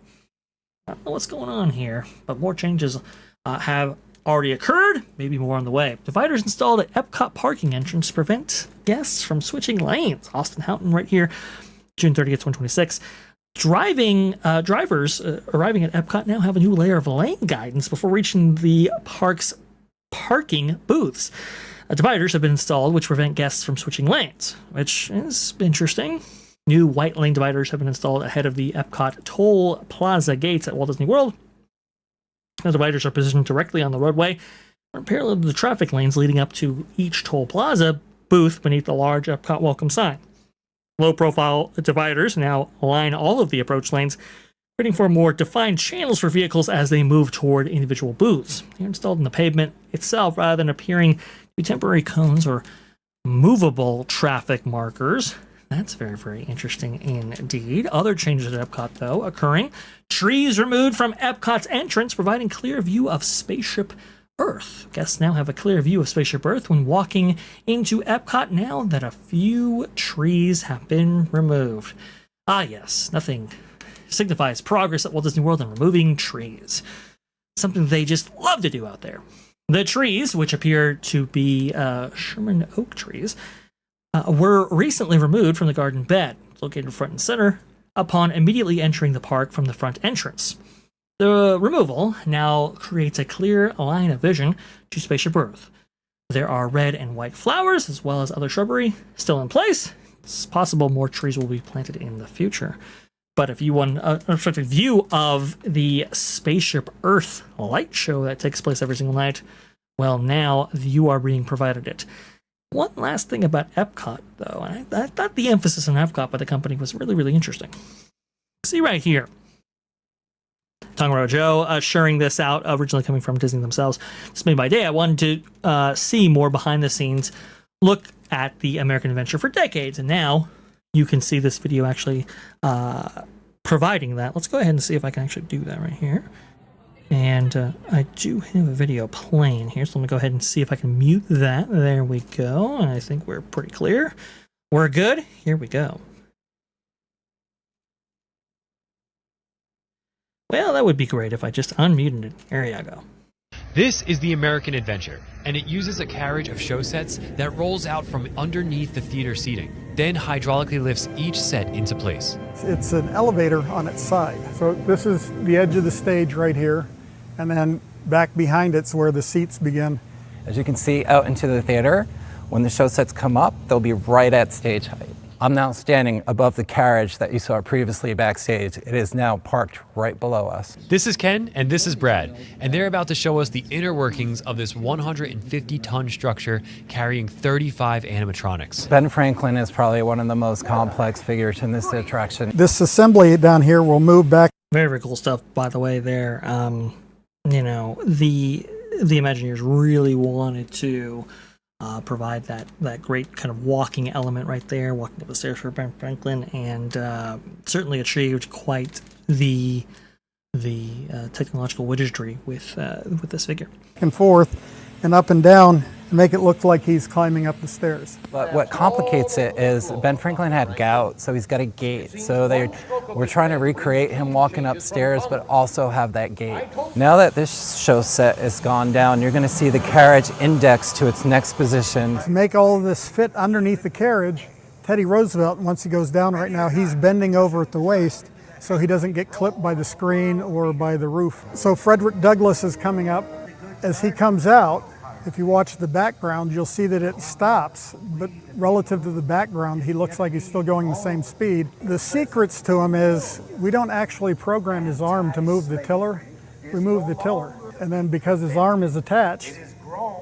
I don't know what's going on here, but more changes have already occurred, maybe more on the way. Dividers installed at Epcot parking entrance to prevent guests from switching lanes. Austin Houghton right here, June 30th, 2026. Drivers arriving at Epcot now have a new layer of lane guidance before reaching the park's parking booths. Dividers have been installed which prevent guests from switching lanes, which is interesting. New white lane dividers have been installed ahead of the Epcot Toll Plaza gates at Walt Disney World. The dividers are positioned directly on the roadway, parallel to the traffic lanes leading up to each Toll Plaza booth beneath the large Epcot welcome sign. Low-profile dividers now line all of the approach lanes, creating for more defined channels for vehicles as they move toward individual booths. They're installed in the pavement itself rather than appearing to be temporary cones or movable traffic markers. That's very, very interesting indeed. Other changes at Epcot, though, occurring. Trees removed from Epcot's entrance, providing clear view of Spaceship Earth. Guests now have a clear view of Spaceship Earth when walking into Epcot now that a few trees have been removed. Ah, yes, nothing signifies progress at Walt Disney World than removing trees. Something they just love to do out there. The trees, which appear to be Sherman oak trees, were recently removed from the garden bed, located front and center, upon immediately entering the park from the front entrance. The removal now creates a clear line of vision to Spaceship Earth. There are red and white flowers, as well as other shrubbery, still in place. It's possible more trees will be planted in the future. But if you want an unobstructed view of the Spaceship Earth light show that takes place every single night, well, now you are being provided it. One last thing about Epcot, though, and I thought the emphasis on Epcot by the company was really, really interesting. See right here. Tongariro Joe sharing this out, originally coming from Disney themselves. It's made by day. I wanted to see more behind the scenes, look at the American Adventure for decades, and now you can see this video actually providing that. Let's go ahead and see if I can actually do that right here. And I do have a video playing here, so let me go ahead and see if I can mute that. There we go, and I think we're pretty clear. We're good. Here we go. Well, that would be great if I just unmuted it. There you go. This is the American Adventure, and it uses a carriage of show sets that rolls out from underneath the theater seating, then hydraulically lifts each set into place. It's an elevator on its side. So this is the edge of the stage right here, and then back behind it's where the seats begin. As you can see out into the theater, when the show sets come up, they'll be right at stage height. I'm now standing above the carriage that you saw previously backstage. It is now parked right below us. This is Ken and this is Brad, and they're about to show us the inner workings of this 150-ton structure carrying 35 animatronics. Ben Franklin is probably one of the most complex figures in this attraction. This assembly down here will move back. Very, very cool stuff, by the way, there. You know, the Imagineers really wanted to provide that great kind of walking element right there, walking up the stairs for Ben Franklin, and certainly achieved quite the technological wizardry with this figure. And forth and up and down and make it look like he's climbing up the stairs. But what complicates it is Ben Franklin had gout, so he's got a gait. So we're trying to recreate him walking upstairs, but also have that gait. Now that this show set is gone down, you're going to see the carriage indexed to its next position. To make all of this fit underneath the carriage, Teddy Roosevelt, once he goes down right now, he's bending over at the waist so he doesn't get clipped by the screen or by the roof. So Frederick Douglass is coming up. As he comes out, if you watch the background, you'll see that it stops, but relative to the background, he looks like he's still going the same speed. The secrets to him is we don't actually program his arm to move the tiller, we move the tiller. And then because his arm is attached,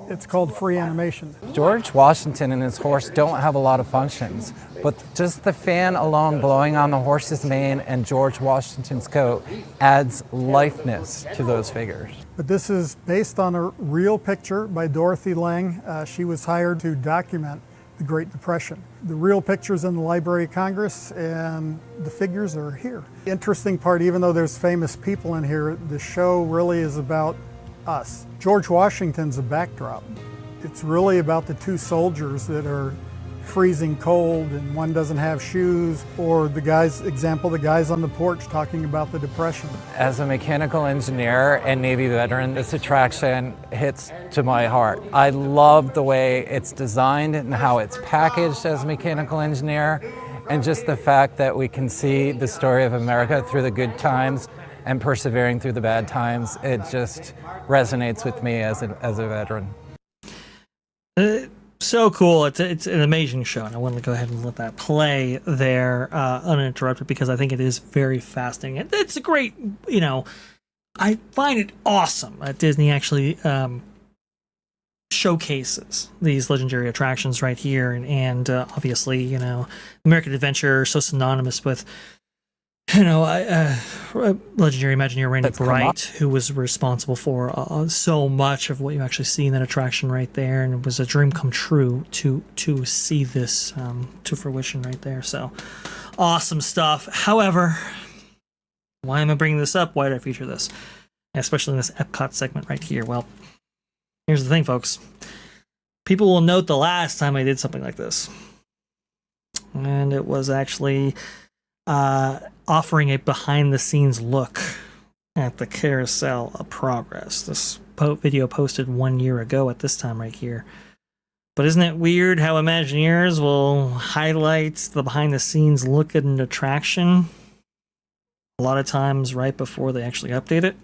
it's called free animation. George Washington and his horse don't have a lot of functions, but just the fan alone blowing on the horse's mane and George Washington's coat adds lifeness to those figures. But this is based on a real picture by Dorothy Lang. She was hired to document the Great Depression. The real picture's in the Library of Congress, and the figures are here. The interesting part, even though there's famous people in here, the show really is about us. George Washington's a backdrop. It's really about the two soldiers that are freezing cold and one doesn't have shoes, or the guys on the porch talking about the Depression. As a mechanical engineer and Navy veteran, this attraction hits to my heart. I love the way it's designed and how it's packaged as a mechanical engineer, and just the fact that we can see the story of America through the good times and persevering through the bad times. It just resonates with me as a veteran. So cool. It's an amazing show, and I want to go ahead and let that play there uninterrupted, because I think it is very fascinating. It's a great, I find it awesome that Disney actually showcases these legendary attractions right here, and obviously, American Adventure, so synonymous with legendary Imagineer Randy Bright, who was responsible for so much of what you actually see in that attraction right there, and it was a dream come true to see this to fruition right there. So awesome stuff. However, why am I bringing this up? Why did I feature this, especially in this Epcot segment right here? Well, here's the thing, folks. People will note the last time I did something like this, and it was actually offering a behind-the-scenes look at the Carousel of Progress. This video posted 1 year ago at this time right here. But isn't it weird how Imagineers will highlight the behind-the-scenes look at an attraction a lot of times right before they actually update it?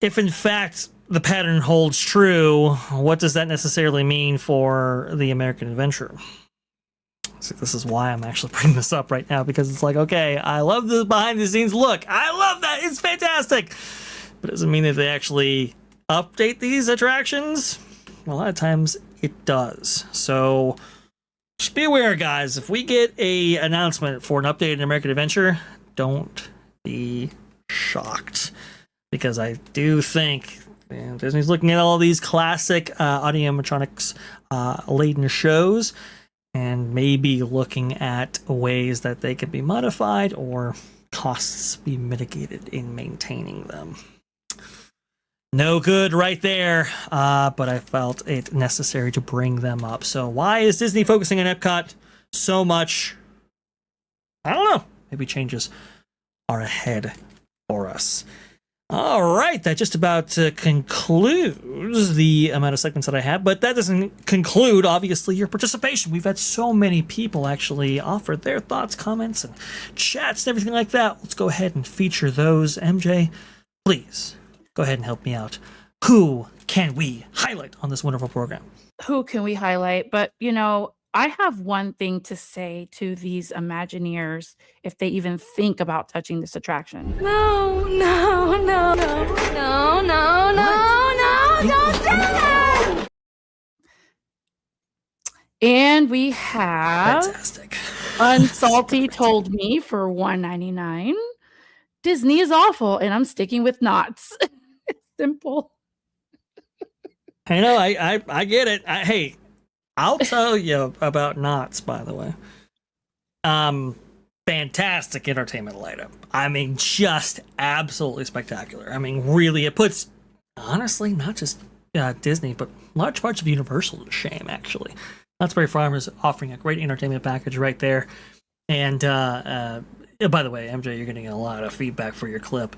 If in fact the pattern holds true, what does that necessarily mean for the American Adventure? So this is why I'm actually bringing this up right now, because it's like, okay, I love the behind the scenes look. I love that. It's fantastic. But it doesn't mean that they actually update these attractions. Well, a lot of times it does. So just be aware, guys. If we get a announcement for an updated American Adventure, don't be shocked, because I do think Disney's looking at all these classic audio animatronics laden shows, and maybe looking at ways that they could be modified or costs be mitigated in maintaining them. No good right there, but I felt it necessary to bring them up. So why is Disney focusing on Epcot so much? I don't know. Maybe changes are ahead for us. All right, that just about concludes the amount of segments that I have, but that doesn't conclude, obviously, your participation. We've had so many people actually offer their thoughts, comments, and chats and everything like that. Let's go ahead and feature those. MJ, please go ahead and help me out. Who can we highlight on this wonderful program? Who can we highlight? But, I have one thing to say to these Imagineers if they even think about touching this attraction. No, don't do it! And we have Fantastic. Unsalty told me for $1.99. Disney is awful, and I'm sticking with knots. It's simple. I know, I get it. Hey, I'll tell you about knots, by the way. Fantastic entertainment lineup. I mean, just absolutely spectacular. I mean, really, it puts, honestly, not just Disney, but large parts of Universal to shame, actually. Knott's Berry Farm is offering a great entertainment package right there. And, by the way, MJ, you're getting a lot of feedback for your clip.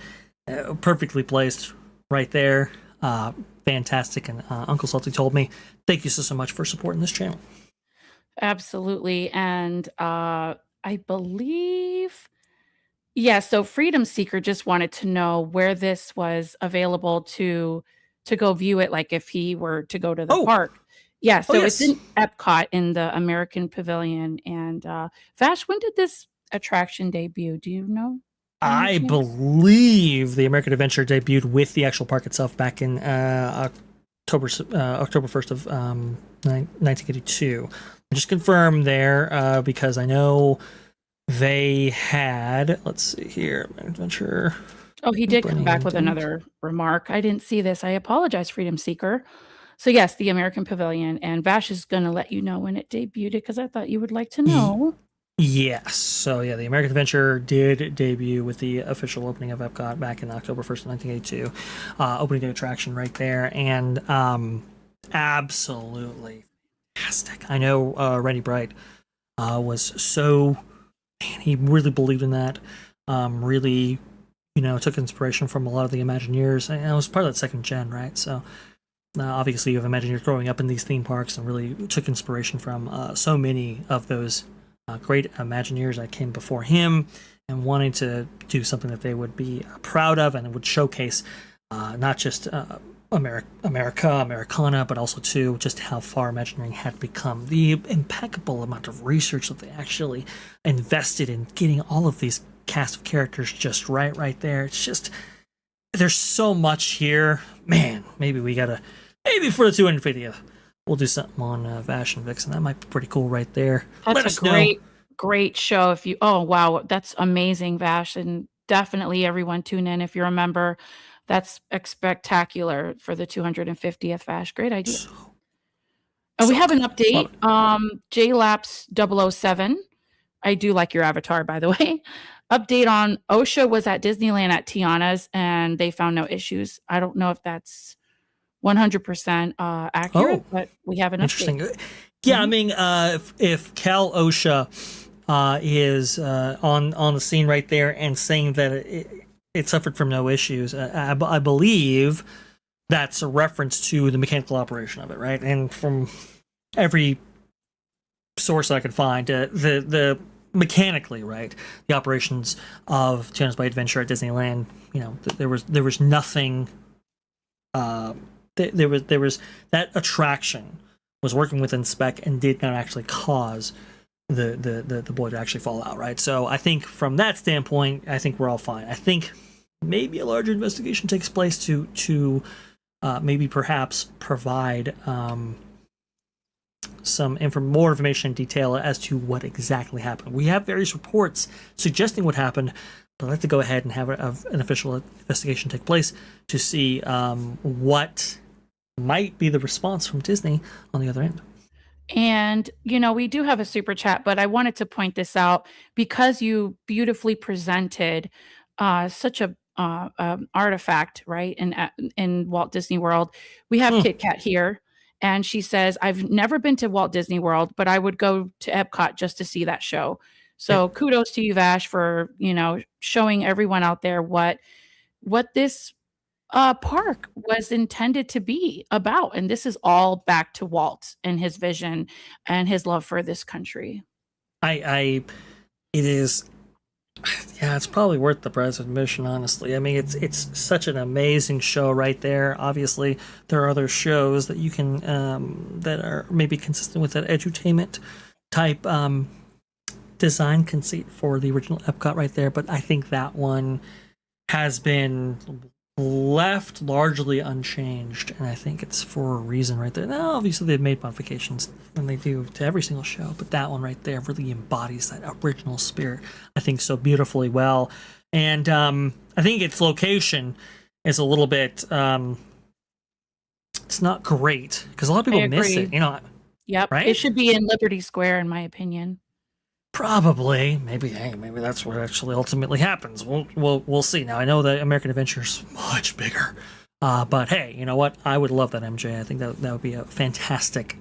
Perfectly placed right there. Fantastic. And Uncle Salty told me, thank you so much for supporting this channel. Absolutely. And I believe, so Freedom Seeker just wanted to know where this was available to go view it, like if he were to go to the park. Yeah, so yes. It's in Epcot in the American Pavilion. And Vash, when did this attraction debut? Do you know? I believe the American Adventure debuted with the actual park itself back in October 1st of 1982. Just confirm there because I know they had, let's see here, Adventure. Oh, he did come back with another remark. I didn't see this. I apologize, Freedom Seeker. So yes, the American Pavilion, and Vash is going to let you know when it debuted because I thought you would like to know. Yes. So yeah, the American Adventure did debut with the official opening of Epcot back in October 1st, 1982. Opening day attraction right there, and absolutely fantastic. I know Randy Bright was so, man, he really believed in that. Really, took inspiration from a lot of the Imagineers, and it was part of that second gen, right? So obviously you have Imagineers growing up in these theme parks and really took inspiration from so many of those great Imagineers that came before him, and wanting to do something that they would be proud of and would showcase not just Americana, but also too just how far Imagineering had become. The impeccable amount of research that they actually invested in getting all of these cast of characters just right there. It's just, there's so much here. Man, maybe for the 250th, we'll do something on Vash and Vixen. That might be pretty cool right there. That's a great show. Oh wow, that's amazing, Vash, and definitely everyone tune in if you're a member. That's spectacular for the 250th Vash. Great idea. We have an update. JLaps 007. I do like your avatar, by the way. Update on OSHA was at Disneyland at Tiana's, and they found no issues. I don't know if that's 100% accurate, but we have an interesting update. Yeah, I mean, if Cal OSHA is on the scene right there and saying that it suffered from no issues, I believe that's a reference to the mechanical operation of it, right? And from every source I could find, the mechanically, right, the operations of Tiana's Bay Adventure at Disneyland, there was nothing. There was that attraction was working within spec and did not actually cause the boy to actually fall out, right? So I think from that standpoint, I think we're all fine. I think maybe a larger investigation takes place to maybe perhaps provide some more information and detail as to what exactly happened. We have various reports suggesting what happened, but I'd like to go ahead and have an official investigation take place to see what might be the response from Disney on the other end. And, we do have a super chat, but I wanted to point this out because you beautifully presented such a artifact, right, in Walt Disney World. We have Kit Kat here, and she says, I've never been to Walt Disney World, but I would go to Epcot just to see that show. So kudos to you, Vash, for, showing everyone out there what this park was intended to be about. And this is all back to Walt and his vision and his love for this country. It is, yeah, it's probably worth the price of admission, honestly. I mean, it's such an amazing show right there. Obviously, there are other shows that you can, that are maybe consistent with that edutainment type design conceit for the original Epcot right there. But I think that one has been left largely unchanged, and I think it's for a reason right there. Now, obviously, they've made modifications, and they do to every single show, but that one right there really embodies that original spirit, I think, so beautifully well. And I think its location is a little bit, it's not great, because a lot of people miss it, Yep, right? It should be in Liberty Square, in my opinion. Probably, maybe that's what actually ultimately happens. We'll see. Now I know that American Adventure is much bigger, but hey, you know what? I would love that, MJ. I think that would be a fantastic,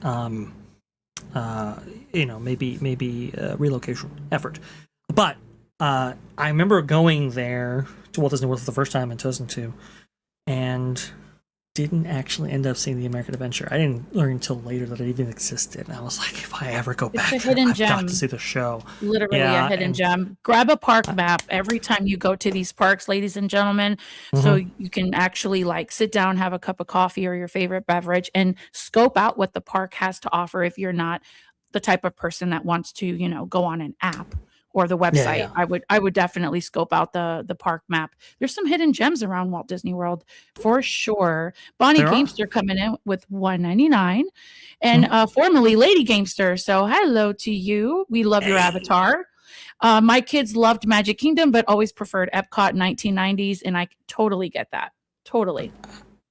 maybe relocation effort. But I remember going there to Walt Disney World for the first time in 2002, and didn't actually end up seeing the American Adventure. I didn't learn until later that it even existed. And I was like, if I ever go back there, I've got to see the show. Literally a hidden gem. Grab a park map every time you go to these parks, ladies and gentlemen, so you can actually sit down, have a cup of coffee or your favorite beverage, and scope out what the park has to offer if you're not the type of person that wants to, go on an app or the website. Yeah. I would definitely scope out the park map. There's some hidden gems around Walt Disney World for sure. Bonnie Gamester coming in with $1.99, and formerly Lady Gamester. So hello to you. We love your avatar. My kids loved Magic Kingdom, but always preferred Epcot 1990s, and I totally get that. Totally.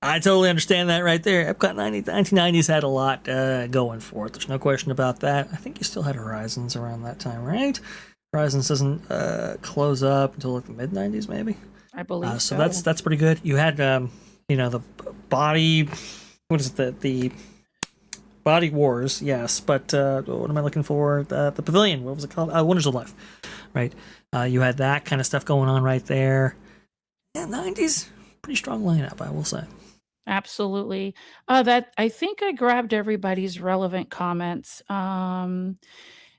I totally understand that right there. Epcot 1990s had a lot going for it. There's no question about that. I think you still had Horizons around that time, right? Horizons doesn't close up until like the mid-90s, maybe. I believe so. That's pretty good. You had, the body. What is it? The Body Wars, yes. But what am I looking for? The Pavilion. What was it called? Wonders of Life, right? You had that kind of stuff going on right there. Yeah, 90s, pretty strong lineup, I will say. Absolutely. That I think I grabbed everybody's relevant comments. And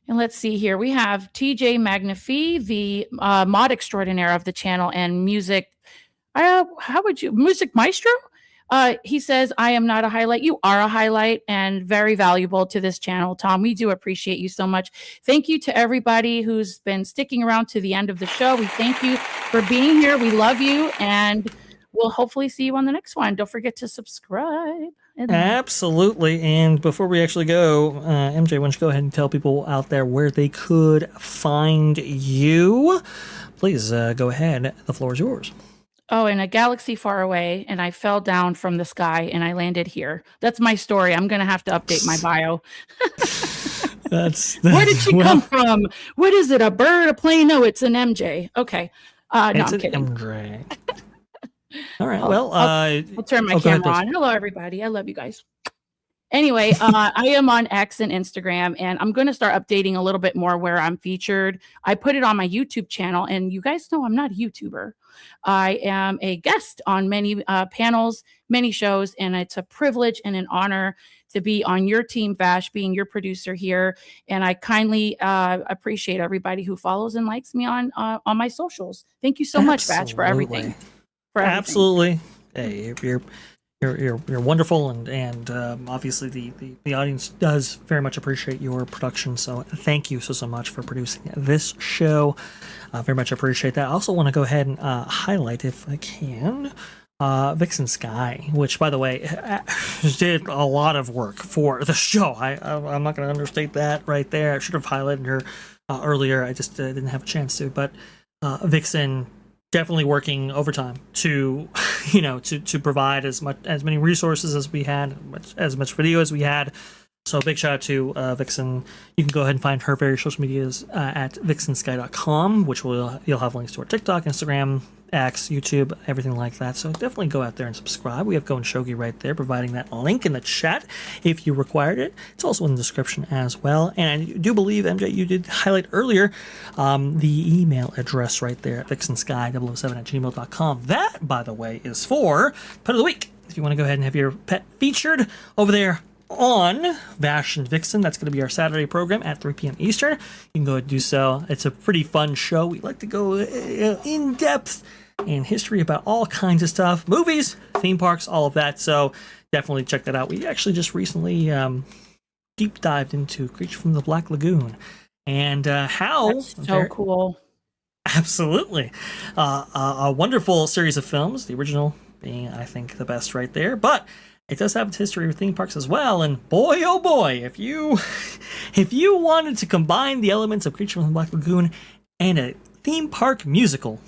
let's see here. We have TJ Magnifi, the mod extraordinaire of the channel and music. Music Maestro? He says, I am not a highlight. You are a highlight and very valuable to this channel, Tom. We do appreciate you so much. Thank you to everybody who's been sticking around to the end of the show. We thank you for being here. We love you, and we'll hopefully see you on the next one. Don't forget to subscribe. Absolutely. And before we actually go, MJ, why don't you go ahead and tell people out there where they could find you? Please go ahead. The floor is yours. Oh, in a galaxy far away, and I fell down from the sky, and I landed here. That's my story. I'm going to have to update my bio. Where did she come from? What is it, a bird, a plane? No, it's an MJ. Okay. No, I'm kidding. MJ. All right. I'll turn my camera on. Hello, everybody. I love you guys. Anyway, I am on X and Instagram, and I'm going to start updating a little bit more where I'm featured. I put it on my YouTube channel, and you guys know I'm not a YouTuber. I am a guest on many panels, many shows, and it's a privilege and an honor to be on your team, Vash, being your producer here. And I kindly appreciate everybody who follows and likes me on my socials. Thank you so much, Vash, for everything. Absolutely. Hey, you're wonderful, and obviously the audience does very much appreciate your production. So thank you so much for producing this show. Very much appreciate that. I also want to go ahead and highlight, if I can, Vixen Sky, which, by the way, did a lot of work for the show. I'm not going to understate that right there. I should have highlighted her earlier. I just didn't have a chance to. But Vixen definitely working overtime to provide as many resources as we had, as much video as we had. So big shout out to Vixen. You can go ahead and find her various social medias at vixensky.com, which you'll have links to our TikTok, Instagram, X, YouTube, everything like that. So definitely go out there and subscribe. We have Go and Shogi right there, providing that link in the chat if you required it. It's also in the description as well. And I do believe, MJ, you did highlight earlier the email address right there at vixensky007@gmail.com. That, by the way, is for Pet of the Week. If you want to go ahead and have your pet featured over there on Vash and Vixen, that's going to be our Saturday program at 3 p.m. Eastern. You can go ahead and do so. It's a pretty fun show. We like to go in depth in history about all kinds of stuff, movies, theme parks, all of that. So definitely check that out. We actually just recently deep dived into Creature from the Black Lagoon and how that's so cool. Absolutely, a wonderful series of films. The original being, I think, the best right there, but it does have its history with theme parks as well, and boy, oh boy, if you wanted to combine the elements of Creature from the Black Lagoon and a theme park musical,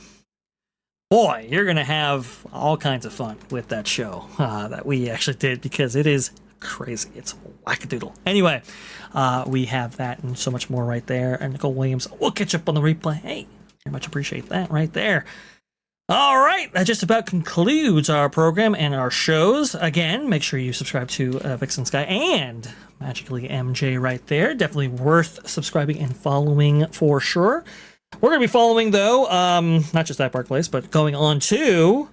boy, you're going to have all kinds of fun with that show that we actually did, because it is crazy. It's wackadoodle. Anyway, we have that and so much more right there. And Nicole Williams, we'll catch up on the replay. Hey, very much appreciate that right there. All right, that just about concludes our program and our shows. Again, make sure you subscribe to Vixen Sky and MagicalyMJ right there. Definitely worth subscribing and following for sure. We're going to be following, though, not just that Park Place, but going on to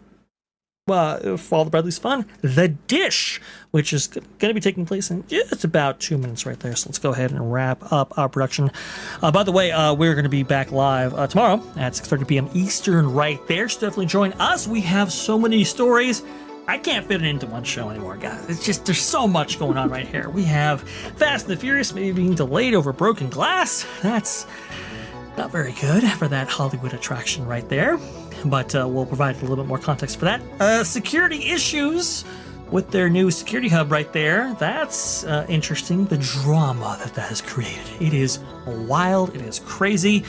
for all the Bradley's fun, The Dish, which is going to be taking place in just about 2 minutes right there. So let's go ahead and wrap up our production. By the way, we're going to be back live tomorrow at 6:30 p.m. Eastern right there. So definitely join us. We have so many stories. I can't fit it into one show anymore, guys. It's just, there's so much going on right here. We have Fast and the Furious maybe being delayed over broken glass. That's not very good for that Hollywood attraction right there. But we'll provide a little bit more context for that. Security issues with their new security hub right there. That's interesting. The drama that has created. It is wild. It is crazy.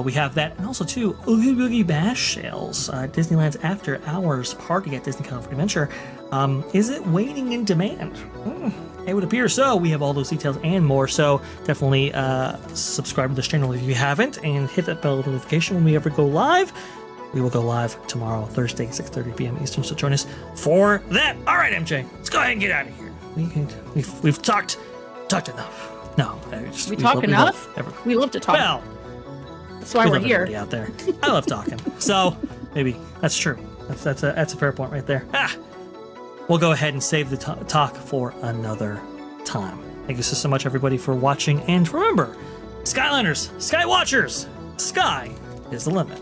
We have that. And also, too, Oogie Boogie Bash sales. Disneyland's After Hours party at Disney California Adventure. Is it waning in demand? It would appear so. We have all those details and more. So definitely subscribe to this channel if you haven't. And hit that bell notification when we ever go live. We will go live tomorrow, Thursday, 6:30 p.m. Eastern, so join us for that. All right, MJ, let's go ahead and get out of here. We've talked enough. No, we talk enough? We love to talk. Well, that's why we're here. Out there. I love talking. So maybe that's true. That's a fair point right there. We'll go ahead and save the talk for another time. Thank you so much, everybody, for watching. And remember, Skyliners, Skywatchers, sky is the limit.